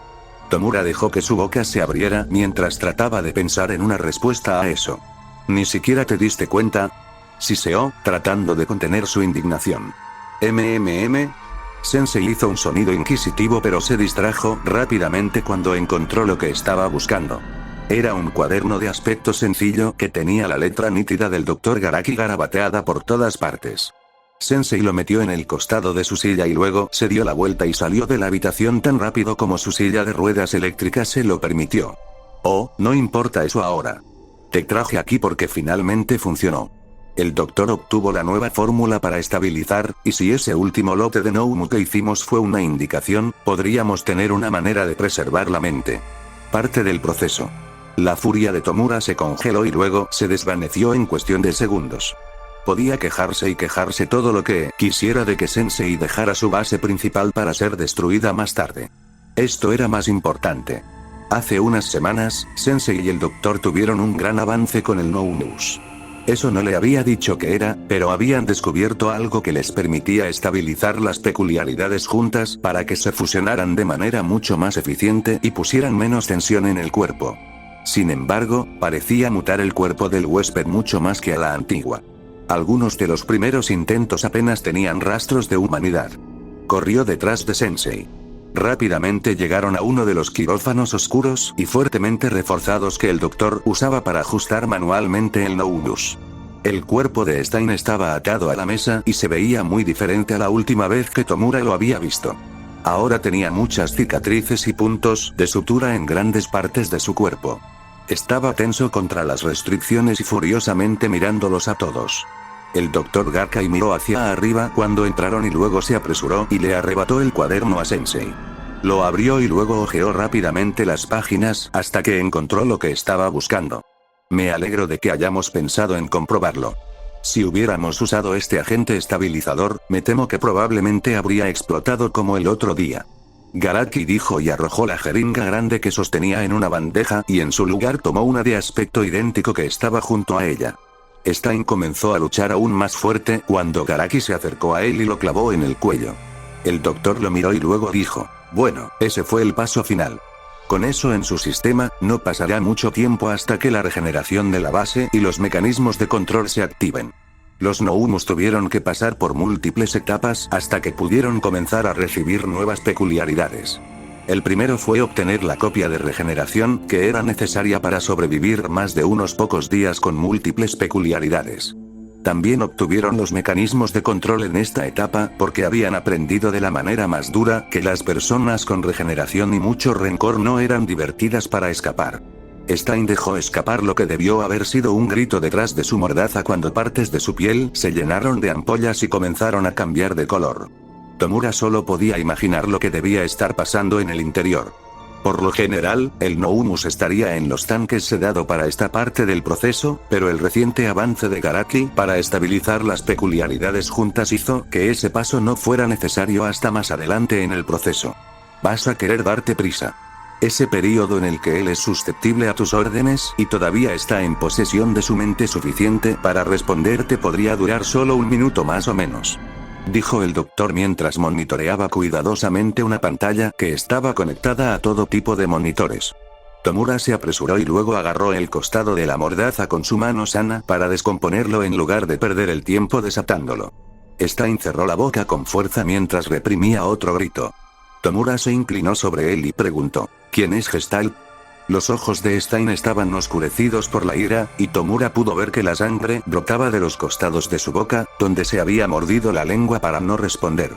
Tomura dejó que su boca se abriera mientras trataba de pensar en una respuesta a eso. ¿Ni siquiera te diste cuenta? Siseó, tratando de contener su indignación. Sensei hizo un sonido inquisitivo pero se distrajo rápidamente cuando encontró lo que estaba buscando. Era un cuaderno de aspecto sencillo que tenía la letra nítida del Dr. Garaki garabateada por todas partes. Sensei lo metió en el costado de su silla y luego se dio la vuelta y salió de la habitación tan rápido como su silla de ruedas eléctricas se lo permitió. Oh, no importa eso ahora. Te traje aquí porque finalmente funcionó. El doctor obtuvo la nueva fórmula para estabilizar, y si ese último lote de Noumu que hicimos fue una indicación, podríamos tener una manera de preservar la mente. Parte del proceso. La furia de Tomura se congeló y luego se desvaneció en cuestión de segundos. Podía quejarse y quejarse todo lo que quisiera de que Sensei dejara su base principal para ser destruida más tarde. Esto era más importante. Hace unas semanas, Sensei y el doctor tuvieron un gran avance con el Noumus. Eso no le había dicho que era, pero habían descubierto algo que les permitía estabilizar las peculiaridades juntas para que se fusionaran de manera mucho más eficiente y pusieran menos tensión en el cuerpo. Sin embargo, parecía mutar el cuerpo del huésped mucho más que a la antigua. Algunos de los primeros intentos apenas tenían rastros de humanidad. Corrió detrás de Sensei. Rápidamente llegaron a uno de los quirófanos oscuros y fuertemente reforzados que el doctor usaba para ajustar manualmente el Noumus. El cuerpo de Stein estaba atado a la mesa y se veía muy diferente a la última vez que Tomura lo había visto. Ahora tenía muchas cicatrices y puntos de sutura en grandes partes de su cuerpo. Estaba tenso contra las restricciones y furiosamente mirándolos a todos. El Dr. Garkai miró hacia arriba cuando entraron y luego se apresuró y le arrebató el cuaderno a Sensei. Lo abrió y luego hojeó rápidamente las páginas hasta que encontró lo que estaba buscando. Me alegro de que hayamos pensado en comprobarlo. Si hubiéramos usado este agente estabilizador, me temo que probablemente habría explotado como el otro día. Garaki dijo y arrojó la jeringa grande que sostenía en una bandeja y en su lugar tomó una de aspecto idéntico que estaba junto a ella. Stein comenzó a luchar aún más fuerte cuando Garaki se acercó a él y lo clavó en el cuello. El doctor lo miró y luego dijo, bueno, ese fue el paso final. Con eso en su sistema, no pasará mucho tiempo hasta que la regeneración de la base y los mecanismos de control se activen. Los Noumus tuvieron que pasar por múltiples etapas hasta que pudieron comenzar a recibir nuevas peculiaridades. El primero fue obtener la copia de regeneración que era necesaria para sobrevivir más de unos pocos días con múltiples peculiaridades. También obtuvieron los mecanismos de control en esta etapa porque habían aprendido de la manera más dura que las personas con regeneración y mucho rencor no eran divertidas para escapar. Stein dejó escapar lo que debió haber sido un grito detrás de su mordaza cuando partes de su piel se llenaron de ampollas y comenzaron a cambiar de color. Tomura solo podía imaginar lo que debía estar pasando en el interior. Por lo general, el Noumus estaría en los tanques sedado para esta parte del proceso, pero el reciente avance de Garaki para estabilizar las peculiaridades juntas hizo que ese paso no fuera necesario hasta más adelante en el proceso. Vas a querer darte prisa. Ese período en el que él es susceptible a tus órdenes y todavía está en posesión de su mente suficiente para responderte podría durar solo un minuto más o menos. Dijo el doctor mientras monitoreaba cuidadosamente una pantalla que estaba conectada a todo tipo de monitores. Tomura se apresuró y luego agarró el costado de la mordaza con su mano sana para descomponerlo en lugar de perder el tiempo desatándolo. Stein cerró la boca con fuerza mientras reprimía otro grito. Tomura se inclinó sobre él y preguntó, ¿quién es Gestalt? Los ojos de Stein estaban oscurecidos por la ira, y Tomura pudo ver que la sangre brotaba de los costados de su boca, donde se había mordido la lengua para no responder.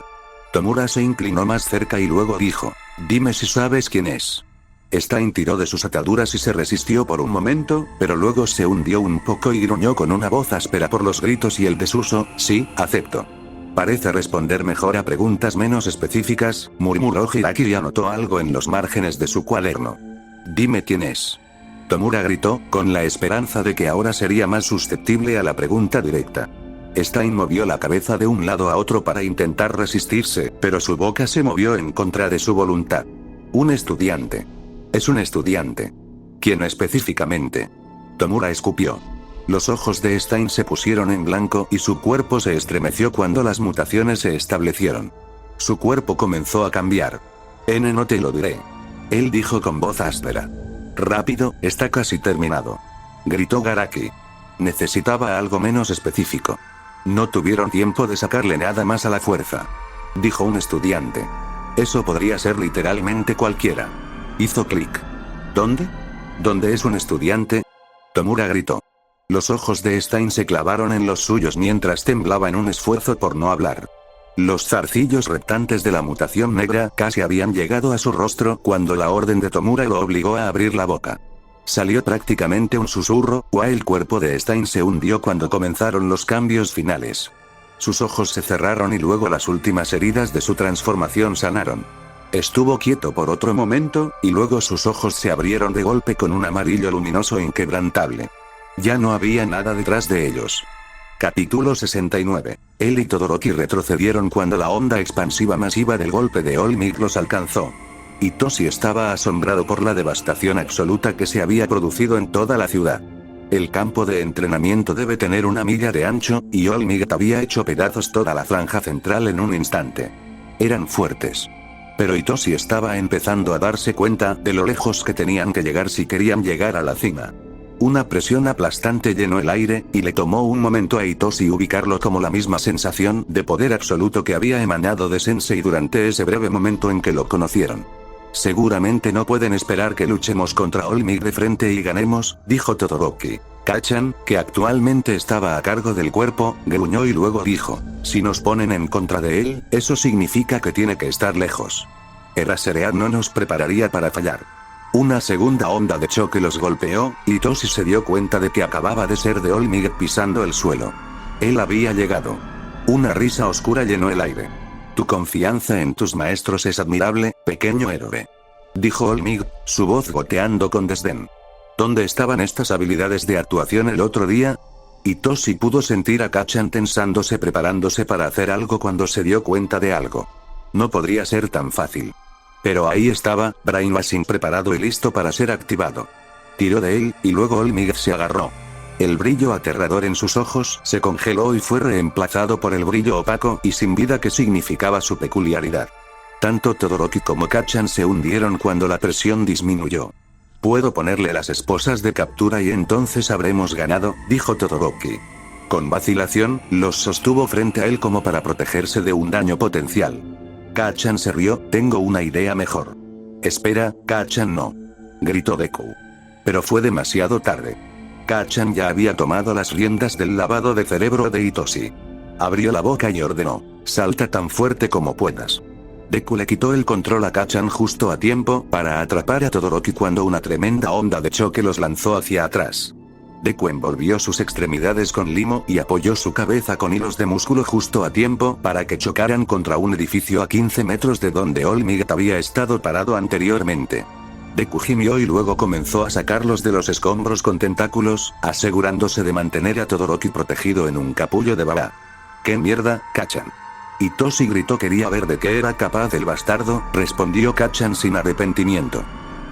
Tomura se inclinó más cerca y luego dijo, dime si sabes quién es. Stein tiró de sus ataduras y se resistió por un momento, pero luego se hundió un poco y gruñó con una voz áspera por los gritos y el desuso, sí, acepto. Parece responder mejor a preguntas menos específicas, murmuró Hiraki y anotó algo en los márgenes de su cuaderno. Dime quién es. Tomura gritó, con la esperanza de que ahora sería más susceptible a la pregunta directa. Stein movió la cabeza de un lado a otro para intentar resistirse, pero su boca se movió en contra de su voluntad. Un estudiante. Es un estudiante. ¿Quién específicamente? Tomura escupió. Los ojos de Stein se pusieron en blanco y su cuerpo se estremeció cuando las mutaciones se establecieron. Su cuerpo comenzó a cambiar. No te lo diré. Él dijo con voz áspera. Rápido, está casi terminado. Gritó Garaki. Necesitaba algo menos específico. No tuvieron tiempo de sacarle nada más a la fuerza. dijo un estudiante. Eso podría ser literalmente cualquiera. Hizo clic. ¿Dónde? ¿Dónde es un estudiante? Tomura gritó. Los ojos de Stein se clavaron en los suyos mientras temblaba en un esfuerzo por no hablar. Los zarcillos reptantes de la mutación negra casi habían llegado a su rostro cuando la orden de Tomura lo obligó a abrir la boca. Salió prácticamente un susurro, o el cuerpo de Stein se hundió cuando comenzaron los cambios finales. Sus ojos se cerraron y luego las últimas heridas de su transformación sanaron. Estuvo quieto por otro momento, y luego sus ojos se abrieron de golpe con un amarillo luminoso inquebrantable. Ya no había nada detrás de ellos. Capítulo 69. Él y Todoroki retrocedieron cuando la onda expansiva masiva del golpe de All Might los alcanzó. Itoshi estaba asombrado por la devastación absoluta que se había producido en toda la ciudad. El campo de entrenamiento debe tener 1 milla de ancho, y All Might había hecho pedazos toda la franja central en un instante. Eran fuertes. Pero Itoshi estaba empezando a darse cuenta de lo lejos que tenían que llegar si querían llegar a la cima. Una presión aplastante llenó el aire, y le tomó un momento a Itoshi ubicarlo como la misma sensación de poder absoluto que había emanado de Sensei durante ese breve momento en que lo conocieron. Seguramente no pueden esperar que luchemos contra All Might de frente y ganemos, dijo Todoroki. Kacchan, que actualmente estaba a cargo del cuerpo, gruñó y luego dijo, si nos ponen en contra de él, eso significa que tiene que estar lejos. Eraserear no nos prepararía para fallar. Una segunda onda de choque los golpeó, y Itoshi se dio cuenta de que acababa de ser de All Might pisando el suelo. Él había llegado. Una risa oscura llenó el aire. Tu confianza en tus maestros es admirable, pequeño héroe. Dijo All Might, su voz goteando con desdén. ¿Dónde estaban estas habilidades de actuación el otro día? Itoshi pudo sentir a Kacchan tensándose preparándose para hacer algo cuando se dio cuenta de algo. No podría ser tan fácil. Pero ahí estaba, Brainwashing preparado y listo para ser activado. Tiró de él, y luego All Might se agarró. El brillo aterrador en sus ojos se congeló y fue reemplazado por el brillo opaco y sin vida que significaba su peculiaridad. Tanto Todoroki como Kacchan se hundieron cuando la presión disminuyó. Puedo ponerle las esposas de captura y entonces habremos ganado, dijo Todoroki. Con vacilación, los sostuvo frente a él como para protegerse de un daño potencial. Kacchan se rió, tengo una idea mejor. Espera, Kacchan no. Gritó Deku. Pero fue demasiado tarde. Kacchan ya había tomado las riendas del lavado de cerebro de Itoshi. Abrió la boca y ordenó, salta tan fuerte como puedas. Deku le quitó el control a Kacchan justo a tiempo para atrapar a Todoroki cuando una tremenda onda de choque los lanzó hacia atrás. Deku envolvió sus extremidades con limo y apoyó su cabeza con hilos de músculo justo a tiempo para que chocaran contra un edificio a 15 metros de donde All Might había estado parado anteriormente. Deku gimió y luego comenzó a sacarlos de los escombros con tentáculos, asegurándose de mantener a Todoroki protegido en un capullo de baba. ¿Qué mierda, Kacchan? Itoshi gritó. Quería ver de qué era capaz el bastardo, respondió Kacchan sin arrepentimiento.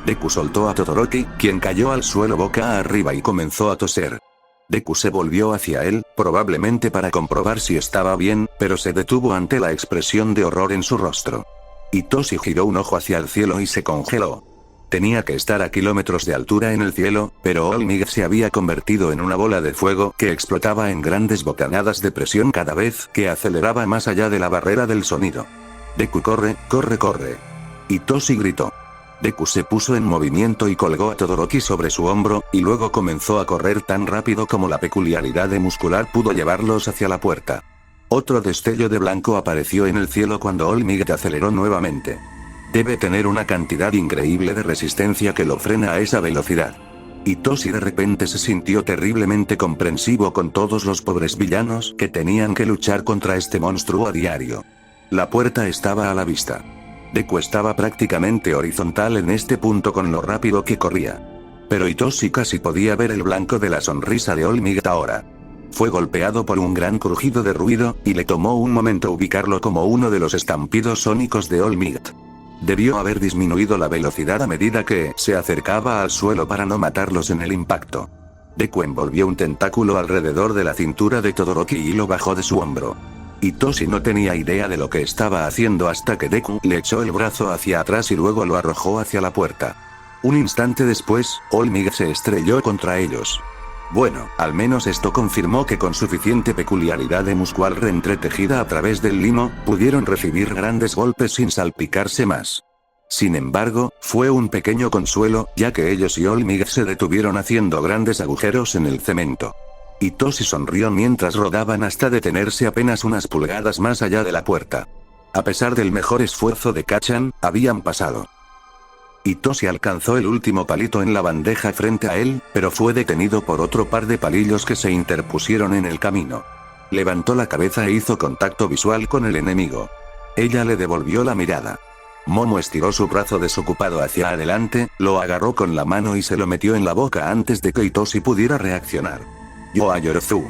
Deku soltó a Todoroki, quien cayó al suelo boca arriba y comenzó a toser. Deku se volvió hacia él, probablemente para comprobar si estaba bien, pero se detuvo ante la expresión de horror en su rostro. Itoshi giró un ojo hacia el cielo y se congeló. Tenía que estar a kilómetros de altura en el cielo, pero All Might se había convertido en una bola de fuego que explotaba en grandes bocanadas de presión cada vez que aceleraba más allá de la barrera del sonido. Deku, corre, corre, corre. Itoshi gritó. Deku se puso en movimiento y colgó a Todoroki sobre su hombro, y luego comenzó a correr tan rápido como la peculiaridad de muscular pudo llevarlos hacia la puerta. Otro destello de blanco apareció en el cielo cuando All Might aceleró nuevamente. Debe tener una cantidad increíble de resistencia que lo frena a esa velocidad. Itoshi de repente se sintió terriblemente comprensivo con todos los pobres villanos que tenían que luchar contra este monstruo a diario. La puerta estaba a la vista. Deku estaba prácticamente horizontal en este punto con lo rápido que corría. Pero Itoshi casi podía ver el blanco de la sonrisa de All Might ahora. Fue golpeado por un gran crujido de ruido, y le tomó un momento ubicarlo como uno de los estampidos sónicos de All Might. Debió haber disminuido la velocidad a medida que se acercaba al suelo para no matarlos en el impacto. Deku envolvió un tentáculo alrededor de la cintura de Todoroki y lo bajó de su hombro. Itoshi no tenía idea de lo que estaba haciendo hasta que Deku le echó el brazo hacia atrás y luego lo arrojó hacia la puerta. Un instante después, All Might se estrelló contra ellos. Bueno, al menos esto confirmó que con suficiente peculiaridad de muscular reentretejida a través del limo, pudieron recibir grandes golpes sin salpicarse más. Sin embargo, fue un pequeño consuelo, ya que ellos y Olmig se detuvieron haciendo grandes agujeros en el cemento. Hitoshi sonrió mientras rodaban hasta detenerse apenas unas pulgadas más allá de la puerta. A pesar del mejor esfuerzo de Kachan, habían pasado. Hitoshi alcanzó el último palito en la bandeja frente a él, pero fue detenido por otro par de palillos que se interpusieron en el camino. Levantó la cabeza e hizo contacto visual con el enemigo. Ella le devolvió la mirada. Momo estiró su brazo desocupado hacia adelante, lo agarró con la mano y se lo metió en la boca antes de que Hitoshi pudiera reaccionar. Yoayorozu.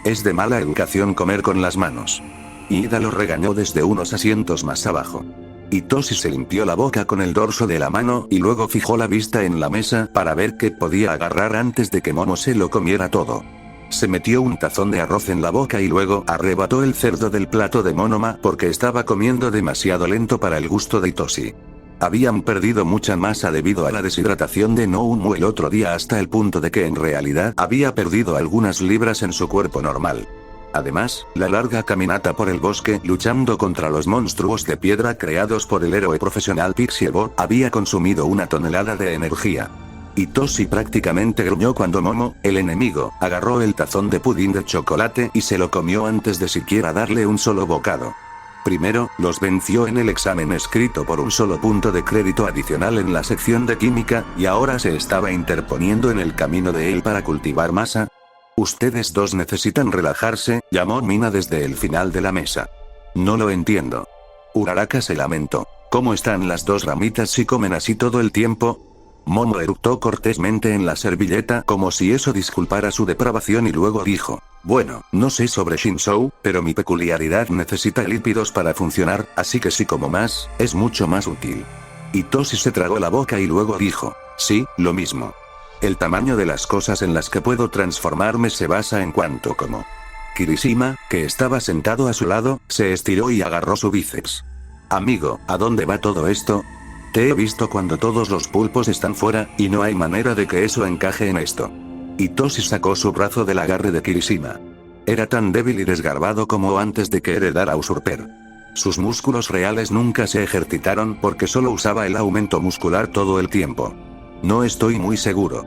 Es de mala educación comer con las manos. Ida lo regañó desde unos asientos más abajo. Hitoshi se limpió la boca con el dorso de la mano y luego fijó la vista en la mesa para ver qué podía agarrar antes de que Momo se lo comiera todo. Se metió un tazón de arroz en la boca y luego arrebató el cerdo del plato de Monoma porque estaba comiendo demasiado lento para el gusto de Hitoshi. Habían perdido mucha masa debido a la deshidratación de Noumu el otro día hasta el punto de que en realidad había perdido algunas libras en su cuerpo normal. Además, la larga caminata por el bosque luchando contra los monstruos de piedra creados por el héroe profesional Pixiebot había consumido una tonelada de energía. Hitoshi prácticamente gruñó cuando Momo, el enemigo, agarró el tazón de pudín de chocolate y se lo comió antes de siquiera darle un solo bocado. Primero, los venció en el examen escrito por un solo punto de crédito adicional en la sección de química, y ahora se estaba interponiendo en el camino de él para cultivar masa. Ustedes dos necesitan relajarse, llamó Mina desde el final de la mesa. No lo entiendo. Uraraka se lamentó. ¿Cómo están las dos ramitas si comen así todo el tiempo? Momo eructó cortésmente en la servilleta como si eso disculpara su depravación y luego dijo, bueno, no sé sobre Shinzou, pero mi peculiaridad necesita lípidos para funcionar, así que si como más, es mucho más útil. Hitoshi se tragó la boca y luego dijo, sí, lo mismo. El tamaño de las cosas en las que puedo transformarme se basa en cuánto como. Kirishima, que estaba sentado a su lado, se estiró y agarró su bíceps. Amigo, ¿a dónde va todo esto? Te he visto cuando todos los pulpos están fuera, y no hay manera de que eso encaje en esto. Hitoshi sacó su brazo del agarre de Kirishima. Era tan débil y desgarbado como antes de que heredara a Usurper. Sus músculos reales nunca se ejercitaron porque solo usaba el aumento muscular todo el tiempo. No estoy muy seguro.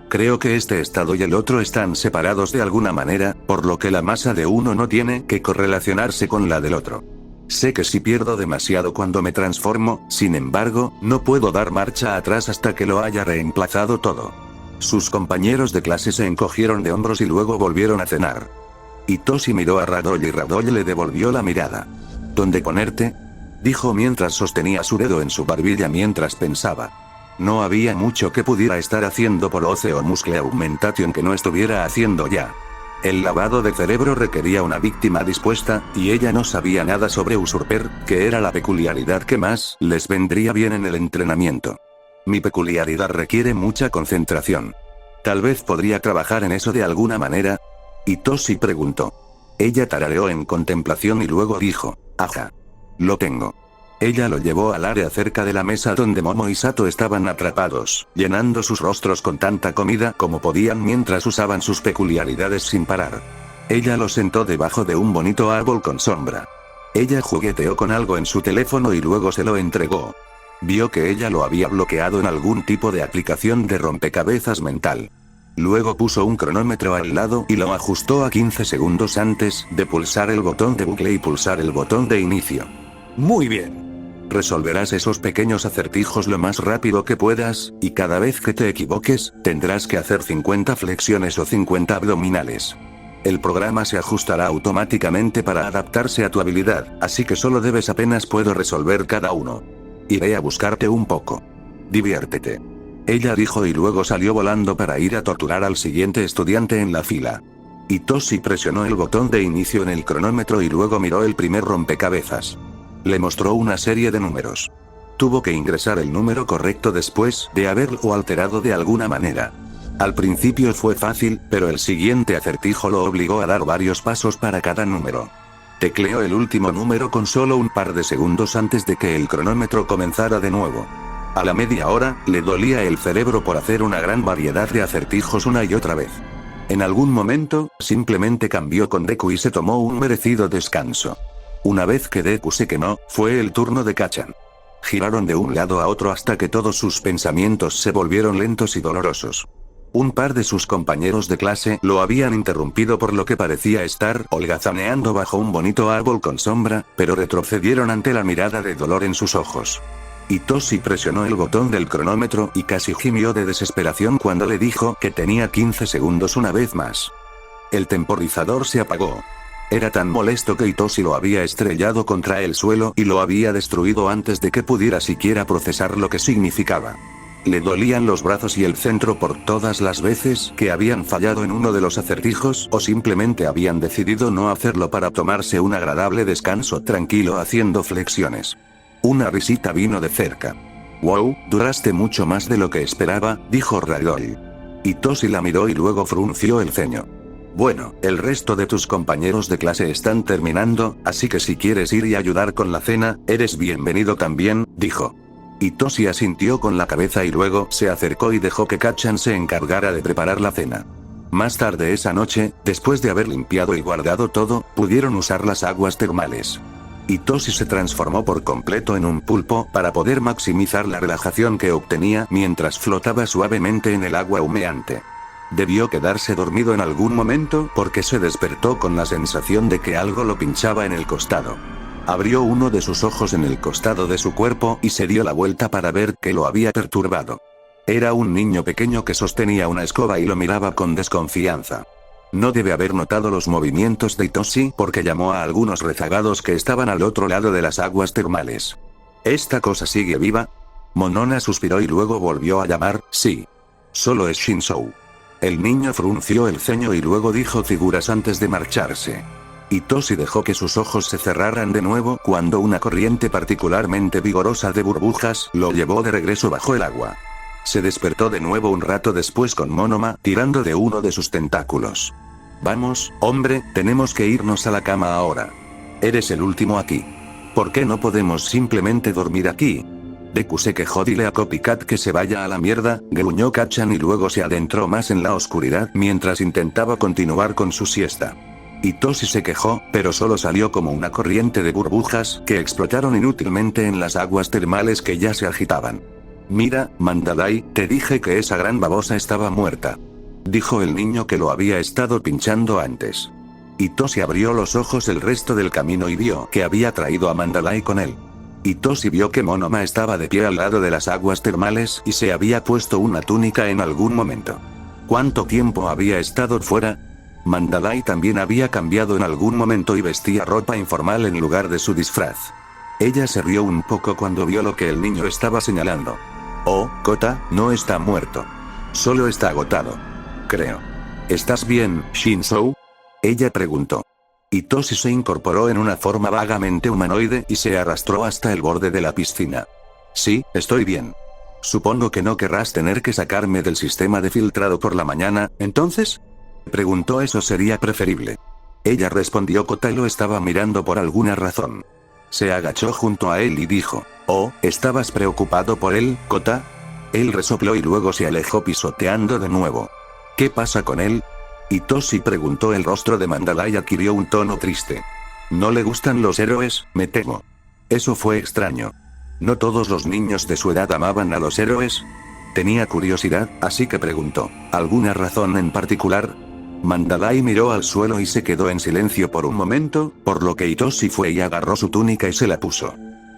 Creo que este estado y el otro están separados de alguna manera, por lo que la masa de uno no tiene que correlacionarse con la del otro. Sé que si pierdo demasiado cuando me transformo, sin embargo, no puedo dar marcha atrás hasta que lo haya reemplazado todo. Sus compañeros de clase se encogieron de hombros y luego volvieron a cenar. Hitoshi miró a Radoy y Radoy le devolvió la mirada. ¿Dónde ponerte?, dijo mientras sostenía su dedo en su barbilla mientras pensaba. No había mucho que pudiera estar haciendo por Oce o Muscle Augmentation que no estuviera haciendo ya. El lavado de cerebro requería una víctima dispuesta, y ella no sabía nada sobre Usurper, que era la peculiaridad que más les vendría bien en el entrenamiento. Mi peculiaridad requiere mucha concentración. Tal vez podría trabajar en eso de alguna manera. Hitoshi preguntó. Ella tarareó en contemplación y luego dijo, ajá. Lo tengo. Ella lo llevó al área cerca de la mesa donde Momo y Sato estaban atrapados, llenando sus rostros con tanta comida como podían mientras usaban sus peculiaridades sin parar. Ella lo sentó debajo de un bonito árbol con sombra. Ella jugueteó con algo en su teléfono y luego se lo entregó. Vio que ella lo había bloqueado en algún tipo de aplicación de rompecabezas mental. Luego puso un cronómetro al lado y lo ajustó a 15 segundos antes de pulsar el botón de bucle y pulsar el botón de inicio. Muy bien. Resolverás esos pequeños acertijos lo más rápido que puedas, y cada vez que te equivoques, tendrás que hacer 50 flexiones o 50 abdominales. El programa se ajustará automáticamente para adaptarse a tu habilidad, así que solo debes apenas puedo resolver cada uno. Iré a buscarte un poco. Diviértete. Ella dijo y luego salió volando para ir a torturar al siguiente estudiante en la fila. Hitoshi presionó el botón de inicio en el cronómetro y luego miró el primer rompecabezas. Le mostró una serie de números. Tuvo que ingresar el número correcto después de haberlo alterado de alguna manera. Al principio fue fácil, pero el siguiente acertijo lo obligó a dar varios pasos para cada número. Tecleó el último número con solo un par de segundos antes de que el cronómetro comenzara de nuevo. A la media hora, le dolía el cerebro por hacer una gran variedad de acertijos una y otra vez. En algún momento, simplemente cambió con Deku y se tomó un merecido descanso. Una vez que Deku se quemó, fue el turno de Kacchan. Giraron de un lado a otro hasta que todos sus pensamientos se volvieron lentos y dolorosos. Un par de sus compañeros de clase lo habían interrumpido por lo que parecía estar holgazaneando bajo un bonito árbol con sombra, pero retrocedieron ante la mirada de dolor en sus ojos. Itoshi presionó el botón del cronómetro y casi gimió de desesperación cuando le dijo que tenía 15 segundos una vez más. El temporizador se apagó. Era tan molesto que Itoshi lo había estrellado contra el suelo y lo había destruido antes de que pudiera siquiera procesar lo que significaba. Le dolían los brazos y el centro por todas las veces que habían fallado en uno de los acertijos o simplemente habían decidido no hacerlo para tomarse un agradable descanso tranquilo haciendo flexiones. Una risita vino de cerca. «Wow, duraste mucho más de lo que esperaba», dijo Ragdoll. Itoshi la miró y luego frunció el ceño. «Bueno, el resto de tus compañeros de clase están terminando, así que si quieres ir y ayudar con la cena, eres bienvenido también», dijo. Itoshi asintió con la cabeza y luego se acercó y dejó que Kacchan se encargara de preparar la cena. Más tarde esa noche, después de haber limpiado y guardado todo, pudieron usar las aguas termales. Itoshi se transformó por completo en un pulpo para poder maximizar la relajación que obtenía mientras flotaba suavemente en el agua humeante. Debió quedarse dormido en algún momento porque se despertó con la sensación de que algo lo pinchaba en el costado. Abrió uno de sus ojos en el costado de su cuerpo y se dio la vuelta para ver qué lo había perturbado. Era un niño pequeño que sostenía una escoba y lo miraba con desconfianza. No debe haber notado los movimientos de Itoshi porque llamó a algunos rezagados que estaban al otro lado de las aguas termales. ¿Esta cosa sigue viva? Monona suspiró y luego volvió a llamar, sí. Solo es Shinzou. El niño frunció el ceño y luego dijo figuras antes de marcharse. Itoshi dejó que sus ojos se cerraran de nuevo cuando una corriente particularmente vigorosa de burbujas lo llevó de regreso bajo el agua. Se despertó de nuevo un rato después con Monoma tirando de uno de sus tentáculos. «Vamos, hombre, tenemos que irnos a la cama ahora. Eres el último aquí. ¿Por qué no podemos simplemente dormir aquí?» Deku se quejó. «Dile a Copycat que se vaya a la mierda», gruñó Kacchan y luego se adentró más en la oscuridad mientras intentaba continuar con su siesta. Itoshi se quejó, pero solo salió como una corriente de burbujas que explotaron inútilmente en las aguas termales que ya se agitaban. «Mira, Mandalay, te dije que esa gran babosa estaba muerta», dijo el niño que lo había estado pinchando antes. Itoshi abrió los ojos el resto del camino y vio que había traído a Mandalay con él. Itoshi vio que Monoma estaba de pie al lado de las aguas termales y se había puesto una túnica en algún momento. ¿Cuánto tiempo había estado fuera? Mandalay también había cambiado en algún momento y vestía ropa informal en lugar de su disfraz. Ella se rió un poco cuando vio lo que el niño estaba señalando. «Oh, Kota, no está muerto. Solo está agotado. Creo. ¿Estás bien, Shinzou?», ella preguntó. Itoshi se incorporó en una forma vagamente humanoide y se arrastró hasta el borde de la piscina. «Sí, estoy bien. Supongo que no querrás tener que sacarme del sistema de filtrado por la mañana, ¿entonces?», preguntó. «Eso sería preferible». Ella respondió. Kota lo estaba mirando por alguna razón. Se agachó junto a él y dijo: «Oh, ¿estabas preocupado por él, Kota?». Él resopló y luego se alejó pisoteando de nuevo. «¿Qué pasa con él?», Itoshi preguntó. El rostro de Mandalay adquirió un tono triste. «No le gustan los héroes, me temo». Eso fue extraño. ¿No todos los niños de su edad amaban a los héroes? Tenía curiosidad, así que preguntó: «¿Alguna razón en particular?». Mandalay miró al suelo y se quedó en silencio por un momento, por lo que Itoshi fue y agarró su túnica y se la puso.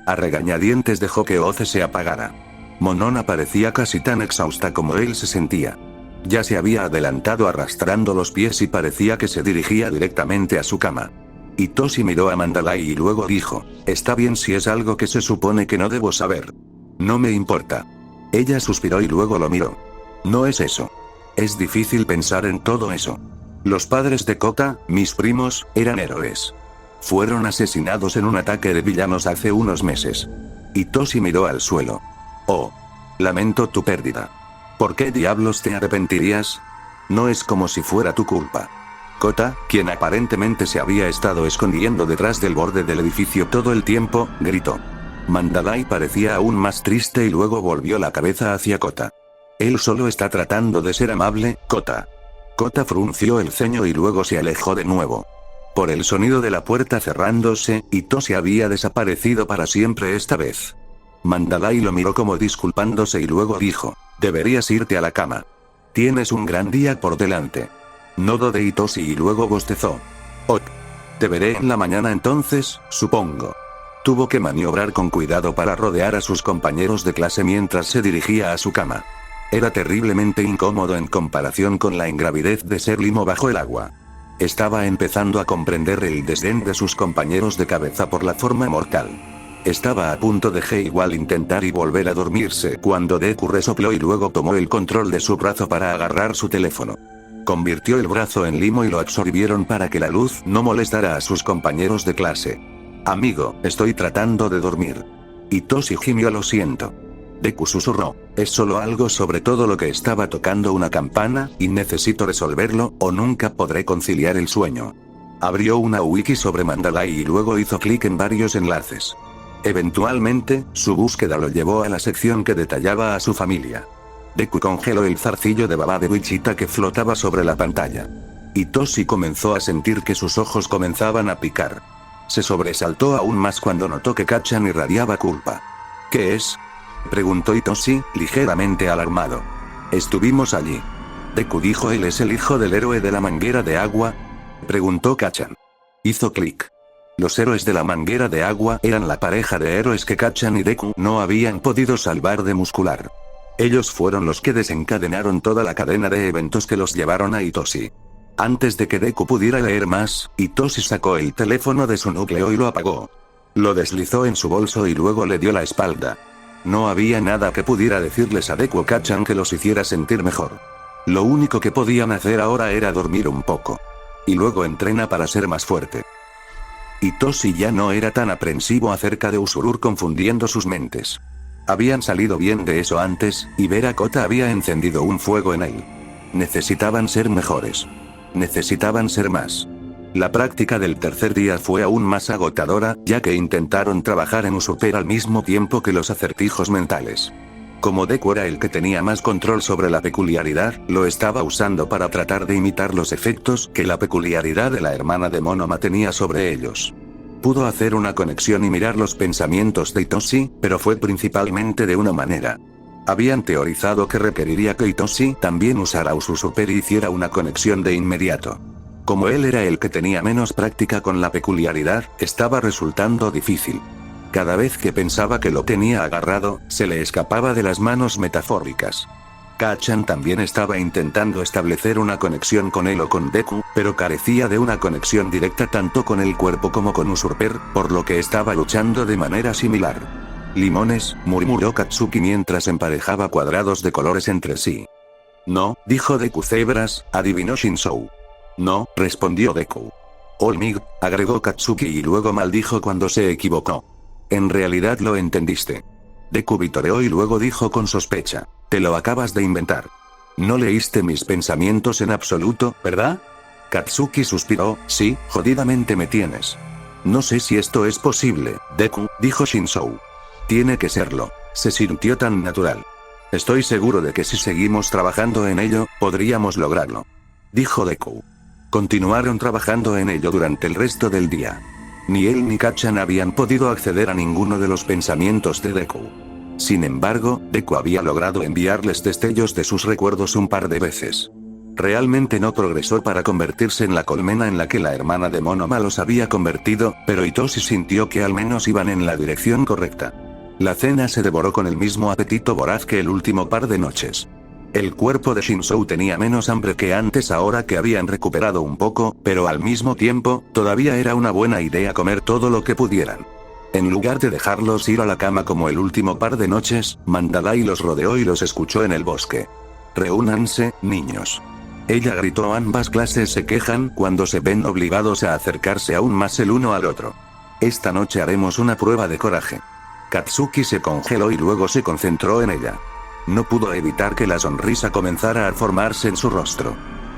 A regañadientes dejó que Oce se apagara. Monona parecía casi tan exhausta como él se sentía. Ya se había adelantado arrastrando los pies y parecía que se dirigía directamente a su cama. Itoshi miró a Mandalay y luego dijo: «Está bien si es algo que se supone que no debo saber. No me importa». Ella suspiró y luego lo miró. «No es eso. Es difícil pensar en todo eso. Los padres de Kota, mis primos, eran héroes. Fueron asesinados en un ataque de villanos hace unos meses». Itoshi miró al suelo. «Oh. Lamento tu pérdida. ¿Por qué diablos te arrepentirías? No es como si fuera tu culpa». Kota, quien aparentemente se había estado escondiendo detrás del borde del edificio todo el tiempo, gritó. Mandalay parecía aún más triste y luego volvió la cabeza hacia Kota. «Él solo está tratando de ser amable, Kota. Kota frunció el ceño y luego se alejó de nuevo. Por el sonido de la puerta cerrándose, Hitoshi había desaparecido para siempre esta vez. Mandalay lo miró como disculpándose y luego dijo, deberías irte a la cama. Tienes un gran día por delante. Nodó de Hitoshi y luego bostezó. Ok. Te veré en la mañana entonces, supongo. Tuvo que maniobrar con cuidado para rodear a sus compañeros de clase mientras se dirigía a su cama. Era terriblemente incómodo en comparación con la ingravidez de ser limo bajo el agua. Estaba empezando a comprender el desdén de sus compañeros de cabeza por la forma mortal. Estaba a punto de igual intentar y volver a dormirse cuando Deku resopló y luego tomó el control de su brazo para agarrar su teléfono. Convirtió el brazo en limo y lo absorbieron para que la luz no molestara a sus compañeros de clase. Amigo, estoy tratando de dormir. Hitoshi gimió, lo siento. Deku susurró, es solo algo sobre todo lo que estaba tocando una campana, y necesito resolverlo, o nunca podré conciliar el sueño. Abrió una wiki sobre Mandalay y luego hizo clic en varios enlaces. Eventualmente, su búsqueda lo llevó a la sección que detallaba a su familia. Deku congeló el zarcillo de baba de Wichita que flotaba sobre la pantalla. Hitoshi comenzó a sentir que sus ojos comenzaban a picar. Se sobresaltó aún más cuando notó que Kacchan irradiaba culpa. ¿Qué es?, preguntó Hitoshi, ligeramente alarmado. Estuvimos allí. Deku dijo, ¿él es el hijo del héroe de la manguera de agua?, preguntó Kacchan. Hizo clic. Los héroes de la manguera de agua eran la pareja de héroes que Kacchan y Deku no habían podido salvar de Muscular. Ellos fueron los que desencadenaron toda la cadena de eventos que los llevaron a Hitoshi. Antes de que Deku pudiera leer más, Hitoshi sacó el teléfono de su núcleo y lo apagó. Lo deslizó en su bolso y luego le dio la espalda. No había nada que pudiera decirles a Deku o Kacchan que los hiciera sentir mejor. Lo único que podían hacer ahora era dormir un poco. Y luego entrena para ser más fuerte. Hitoshi ya no era tan aprensivo acerca de Usurur confundiendo sus mentes. Habían salido bien de eso antes, y ver a Kota había encendido un fuego en él. Necesitaban ser mejores. Necesitaban ser más. La práctica del tercer día fue aún más agotadora, ya que intentaron trabajar en Usurper al mismo tiempo que los acertijos mentales. Como Deku era el que tenía más control sobre la peculiaridad, lo estaba usando para tratar de imitar los efectos que la peculiaridad de la hermana de Monoma tenía sobre ellos. Pudo hacer una conexión y mirar los pensamientos de Hitoshi, pero fue principalmente de una manera. Habían teorizado que requeriría que Hitoshi también usara Usurper y hiciera una conexión de inmediato. Como él era el que tenía menos práctica con la peculiaridad, estaba resultando difícil. Cada vez que pensaba que lo tenía agarrado, se le escapaba de las manos metafóricas. Kacchan también estaba intentando establecer una conexión con él o con Deku, pero carecía de una conexión directa tanto con el cuerpo como con Usurper, por lo que estaba luchando de manera similar. Limones, murmuró Katsuki mientras emparejaba cuadrados de colores entre sí. No, dijo Deku. Cebras, adivinó Shinzou. No, respondió Deku. Olmig, agregó Katsuki y luego maldijo cuando se equivocó. En realidad lo entendiste. Deku vitoreó y luego dijo con sospecha. Te lo acabas de inventar. No leíste mis pensamientos en absoluto, ¿verdad? Katsuki suspiró, sí, jodidamente me tienes. No sé si esto es posible, Deku, dijo Shinzou. Tiene que serlo. Se sintió tan natural. Estoy seguro de que si seguimos trabajando en ello, podríamos lograrlo. Dijo Deku. Continuaron trabajando en ello durante el resto del día. Ni él ni Kacchan habían podido acceder a ninguno de los pensamientos de Deku. Sin embargo, Deku había logrado enviarles destellos de sus recuerdos un par de veces. Realmente no progresó para convertirse en la colmena en la que la hermana de Monoma los había convertido, pero Hitoshi sintió que al menos iban en la dirección correcta. La cena se devoró con el mismo apetito voraz que el último par de noches. El cuerpo de Shinzou tenía menos hambre que antes ahora que habían recuperado un poco, pero al mismo tiempo, todavía era una buena idea comer todo lo que pudieran. En lugar de dejarlos ir a la cama como el último par de noches, Mandalay los rodeó y los escuchó en el bosque. Reúnanse, niños. Ella gritó. Ambas clases se quejan cuando se ven obligados a acercarse aún más el uno al otro. Esta noche haremos una prueba de coraje. Katsuki se congeló y luego se concentró en ella. No pudo evitar que la sonrisa comenzara a formarse en su rostro.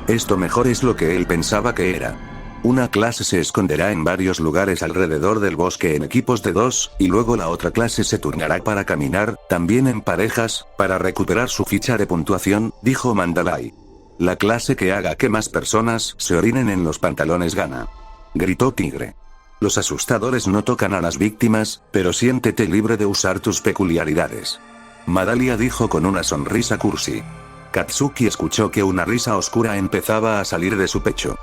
Esto mejor es lo que él pensaba que era. Una clase se esconderá en varios lugares alrededor del bosque en equipos de 2, y luego la otra clase se turnará para caminar, también en parejas, para recuperar su ficha de puntuación, dijo Mandalay. La clase que haga que más personas se orinen en los pantalones gana. Gritó Tigre. Los asustadores no tocan a las víctimas, pero siéntete libre de usar tus peculiaridades. Madalia dijo con una sonrisa cursi. Katsuki escuchó que una risa oscura empezaba a salir de su pecho.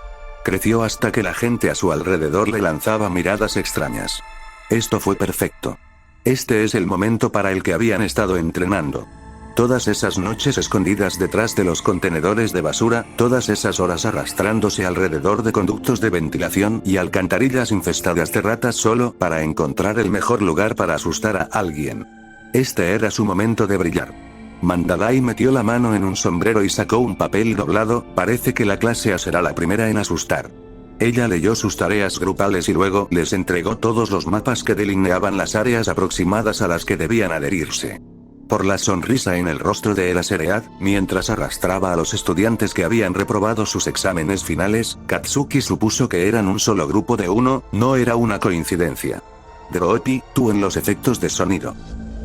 Creció hasta que la gente a su alrededor le lanzaba miradas extrañas. Esto fue perfecto. Este es el momento para el que habían estado entrenando. Todas esas noches escondidas detrás de los contenedores de basura, todas esas horas arrastrándose alrededor de conductos de ventilación y alcantarillas infestadas de ratas solo para encontrar el mejor lugar para asustar a alguien. Este era su momento de brillar. Mandalay metió la mano en un sombrero y sacó un papel doblado. Parece que la clase A será la primera en asustar. Ella leyó sus tareas grupales y luego les entregó todos los mapas que delineaban las áreas aproximadas a las que debían adherirse. Por la sonrisa en el rostro de Eraserhead, mientras arrastraba a los estudiantes que habían reprobado sus exámenes finales, Katsuki supuso que eran un solo grupo de uno. No era una coincidencia. Droopy, tú en los efectos de sonido.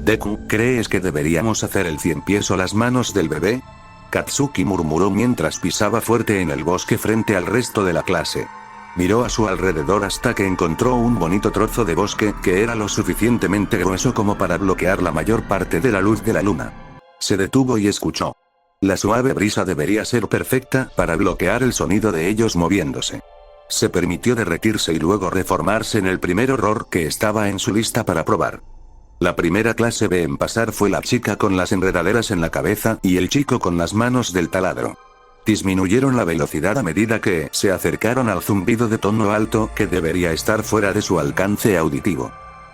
Deku, ¿crees que deberíamos hacer el 100 pies o las manos del bebé? Katsuki murmuró mientras pisaba fuerte en el bosque frente al resto de la clase. Miró a su alrededor hasta que encontró un bonito trozo de bosque que era lo suficientemente grueso como para bloquear la mayor parte de la luz de la luna. Se detuvo y escuchó. La suave brisa debería ser perfecta para bloquear el sonido de ellos moviéndose. Se permitió derretirse y luego reformarse en el primer horror que estaba en su lista para probar. La primera clase B en pasar fue la chica con las enredaderas en la cabeza y el chico con las manos del taladro. Disminuyeron la velocidad a medida que se acercaron al zumbido de tono alto que debería estar fuera de su alcance auditivo.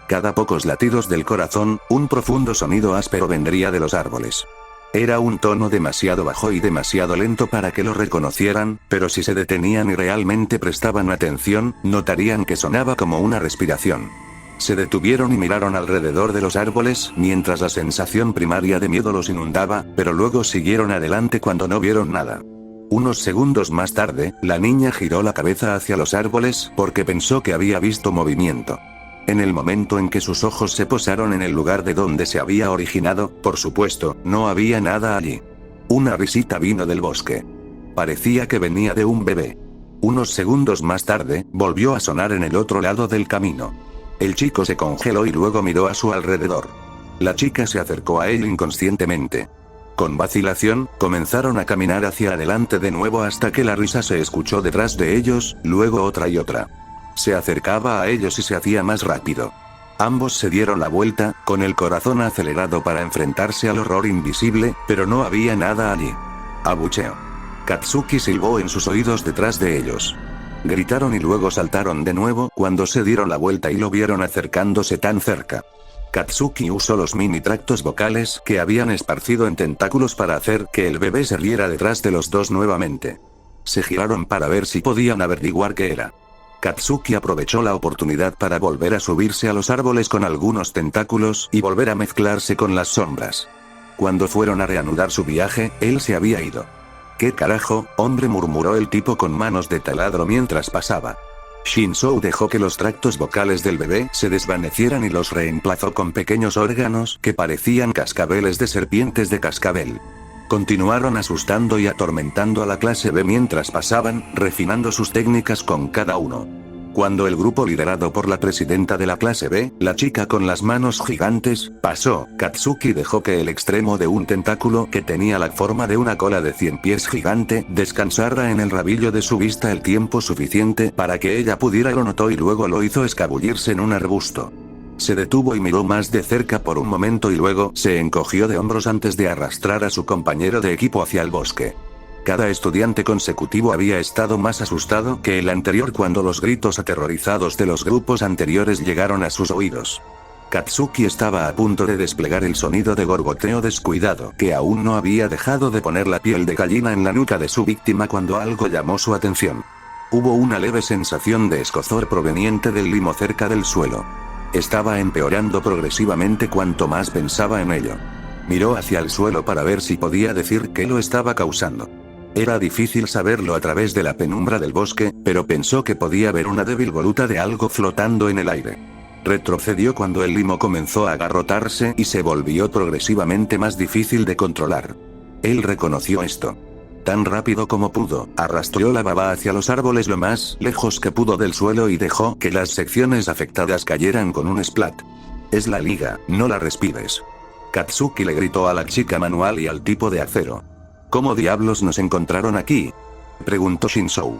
Cada pocos latidos del corazón, un profundo sonido áspero vendría de los árboles. Era un tono demasiado bajo y demasiado lento para que lo reconocieran, pero si se detenían y realmente prestaban atención, notarían que sonaba como una respiración. Se detuvieron y miraron alrededor de los árboles, mientras la sensación primaria de miedo los inundaba, pero luego siguieron adelante cuando no vieron nada. Unos segundos más tarde, la niña giró la cabeza hacia los árboles porque pensó que había visto movimiento. En el momento en que sus ojos se posaron en el lugar de donde se había originado, por supuesto, no había nada allí. Una risita vino del bosque. Parecía que venía de un bebé. Unos segundos más tarde, volvió a sonar en el otro lado del camino. El chico se congeló y luego miró a su alrededor. La chica se acercó a él inconscientemente. Con vacilación, comenzaron a caminar hacia adelante de nuevo hasta que la risa se escuchó detrás de ellos, luego otra y otra. Se acercaba a ellos y se hacía más rápido. Ambos se dieron la vuelta, con el corazón acelerado para enfrentarse al horror invisible, pero no había nada allí. Abucheo. Katsuki silbó en sus oídos detrás de ellos. Gritaron y luego saltaron de nuevo cuando se dieron la vuelta y lo vieron acercándose tan cerca. Katsuki usó los mini tractos vocales que habían esparcido en tentáculos para hacer que el bebé se riera detrás de los dos nuevamente. Se giraron para ver si podían averiguar qué era. Katsuki aprovechó la oportunidad para volver a subirse a los árboles con algunos tentáculos y volver a mezclarse con las sombras. Cuando fueron a reanudar su viaje, él se había ido. ¿Qué carajo, hombre?, murmuró el tipo con manos de taladro mientras pasaba. Shinzou dejó que los tractos vocales del bebé se desvanecieran y los reemplazó con pequeños órganos que parecían cascabeles de serpientes de cascabel. Continuaron asustando y atormentando a la clase B mientras pasaban, refinando sus técnicas con cada uno. Cuando el grupo liderado por la presidenta de la clase B, la chica con las manos gigantes, pasó, Katsuki dejó que el extremo de un tentáculo que tenía la forma de una cola de 100 pies gigante descansara en el rabillo de su vista el tiempo suficiente para que ella pudiera lo notó y luego lo hizo escabullirse en un arbusto. Se detuvo y miró más de cerca por un momento y luego se encogió de hombros antes de arrastrar a su compañero de equipo hacia el bosque. Cada estudiante consecutivo había estado más asustado que el anterior cuando los gritos aterrorizados de los grupos anteriores llegaron a sus oídos. Katsuki estaba a punto de desplegar el sonido de gorgoteo descuidado que aún no había dejado de poner la piel de gallina en la nuca de su víctima cuando algo llamó su atención. Hubo una leve sensación de escozor proveniente del limo cerca del suelo. Estaba empeorando progresivamente cuanto más pensaba en ello. Miró hacia el suelo para ver si podía decir qué lo estaba causando. Era difícil saberlo a través de la penumbra del bosque, pero pensó que podía ver una débil voluta de algo flotando en el aire. Retrocedió cuando el limo comenzó a agarrotarse y se volvió progresivamente más difícil de controlar. Él reconoció esto. Tan rápido como pudo, arrastró la baba hacia los árboles lo más lejos que pudo del suelo y dejó que las secciones afectadas cayeran con un splat. Es la liga, no la respires. Katsuki le gritó a la chica manual y al tipo de acero. ¿Cómo diablos nos encontraron aquí?, preguntó Shinzou.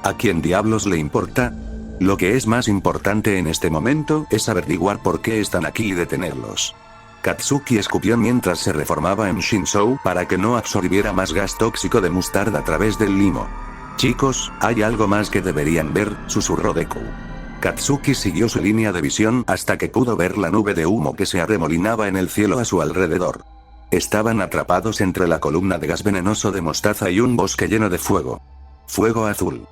¿A quién diablos le importa? Lo que es más importante en este momento es averiguar por qué están aquí y detenerlos. Katsuki escupió mientras se reformaba en Shinzou para que no absorbiera más gas tóxico de mostarda a través del limo. Chicos, hay algo más que deberían ver, susurró Deku. Katsuki siguió su línea de visión hasta que pudo ver la nube de humo que se arremolinaba en el cielo a su alrededor. Estaban atrapados entre la columna de gas venenoso de mostaza y un bosque lleno de fuego. Fuego azul.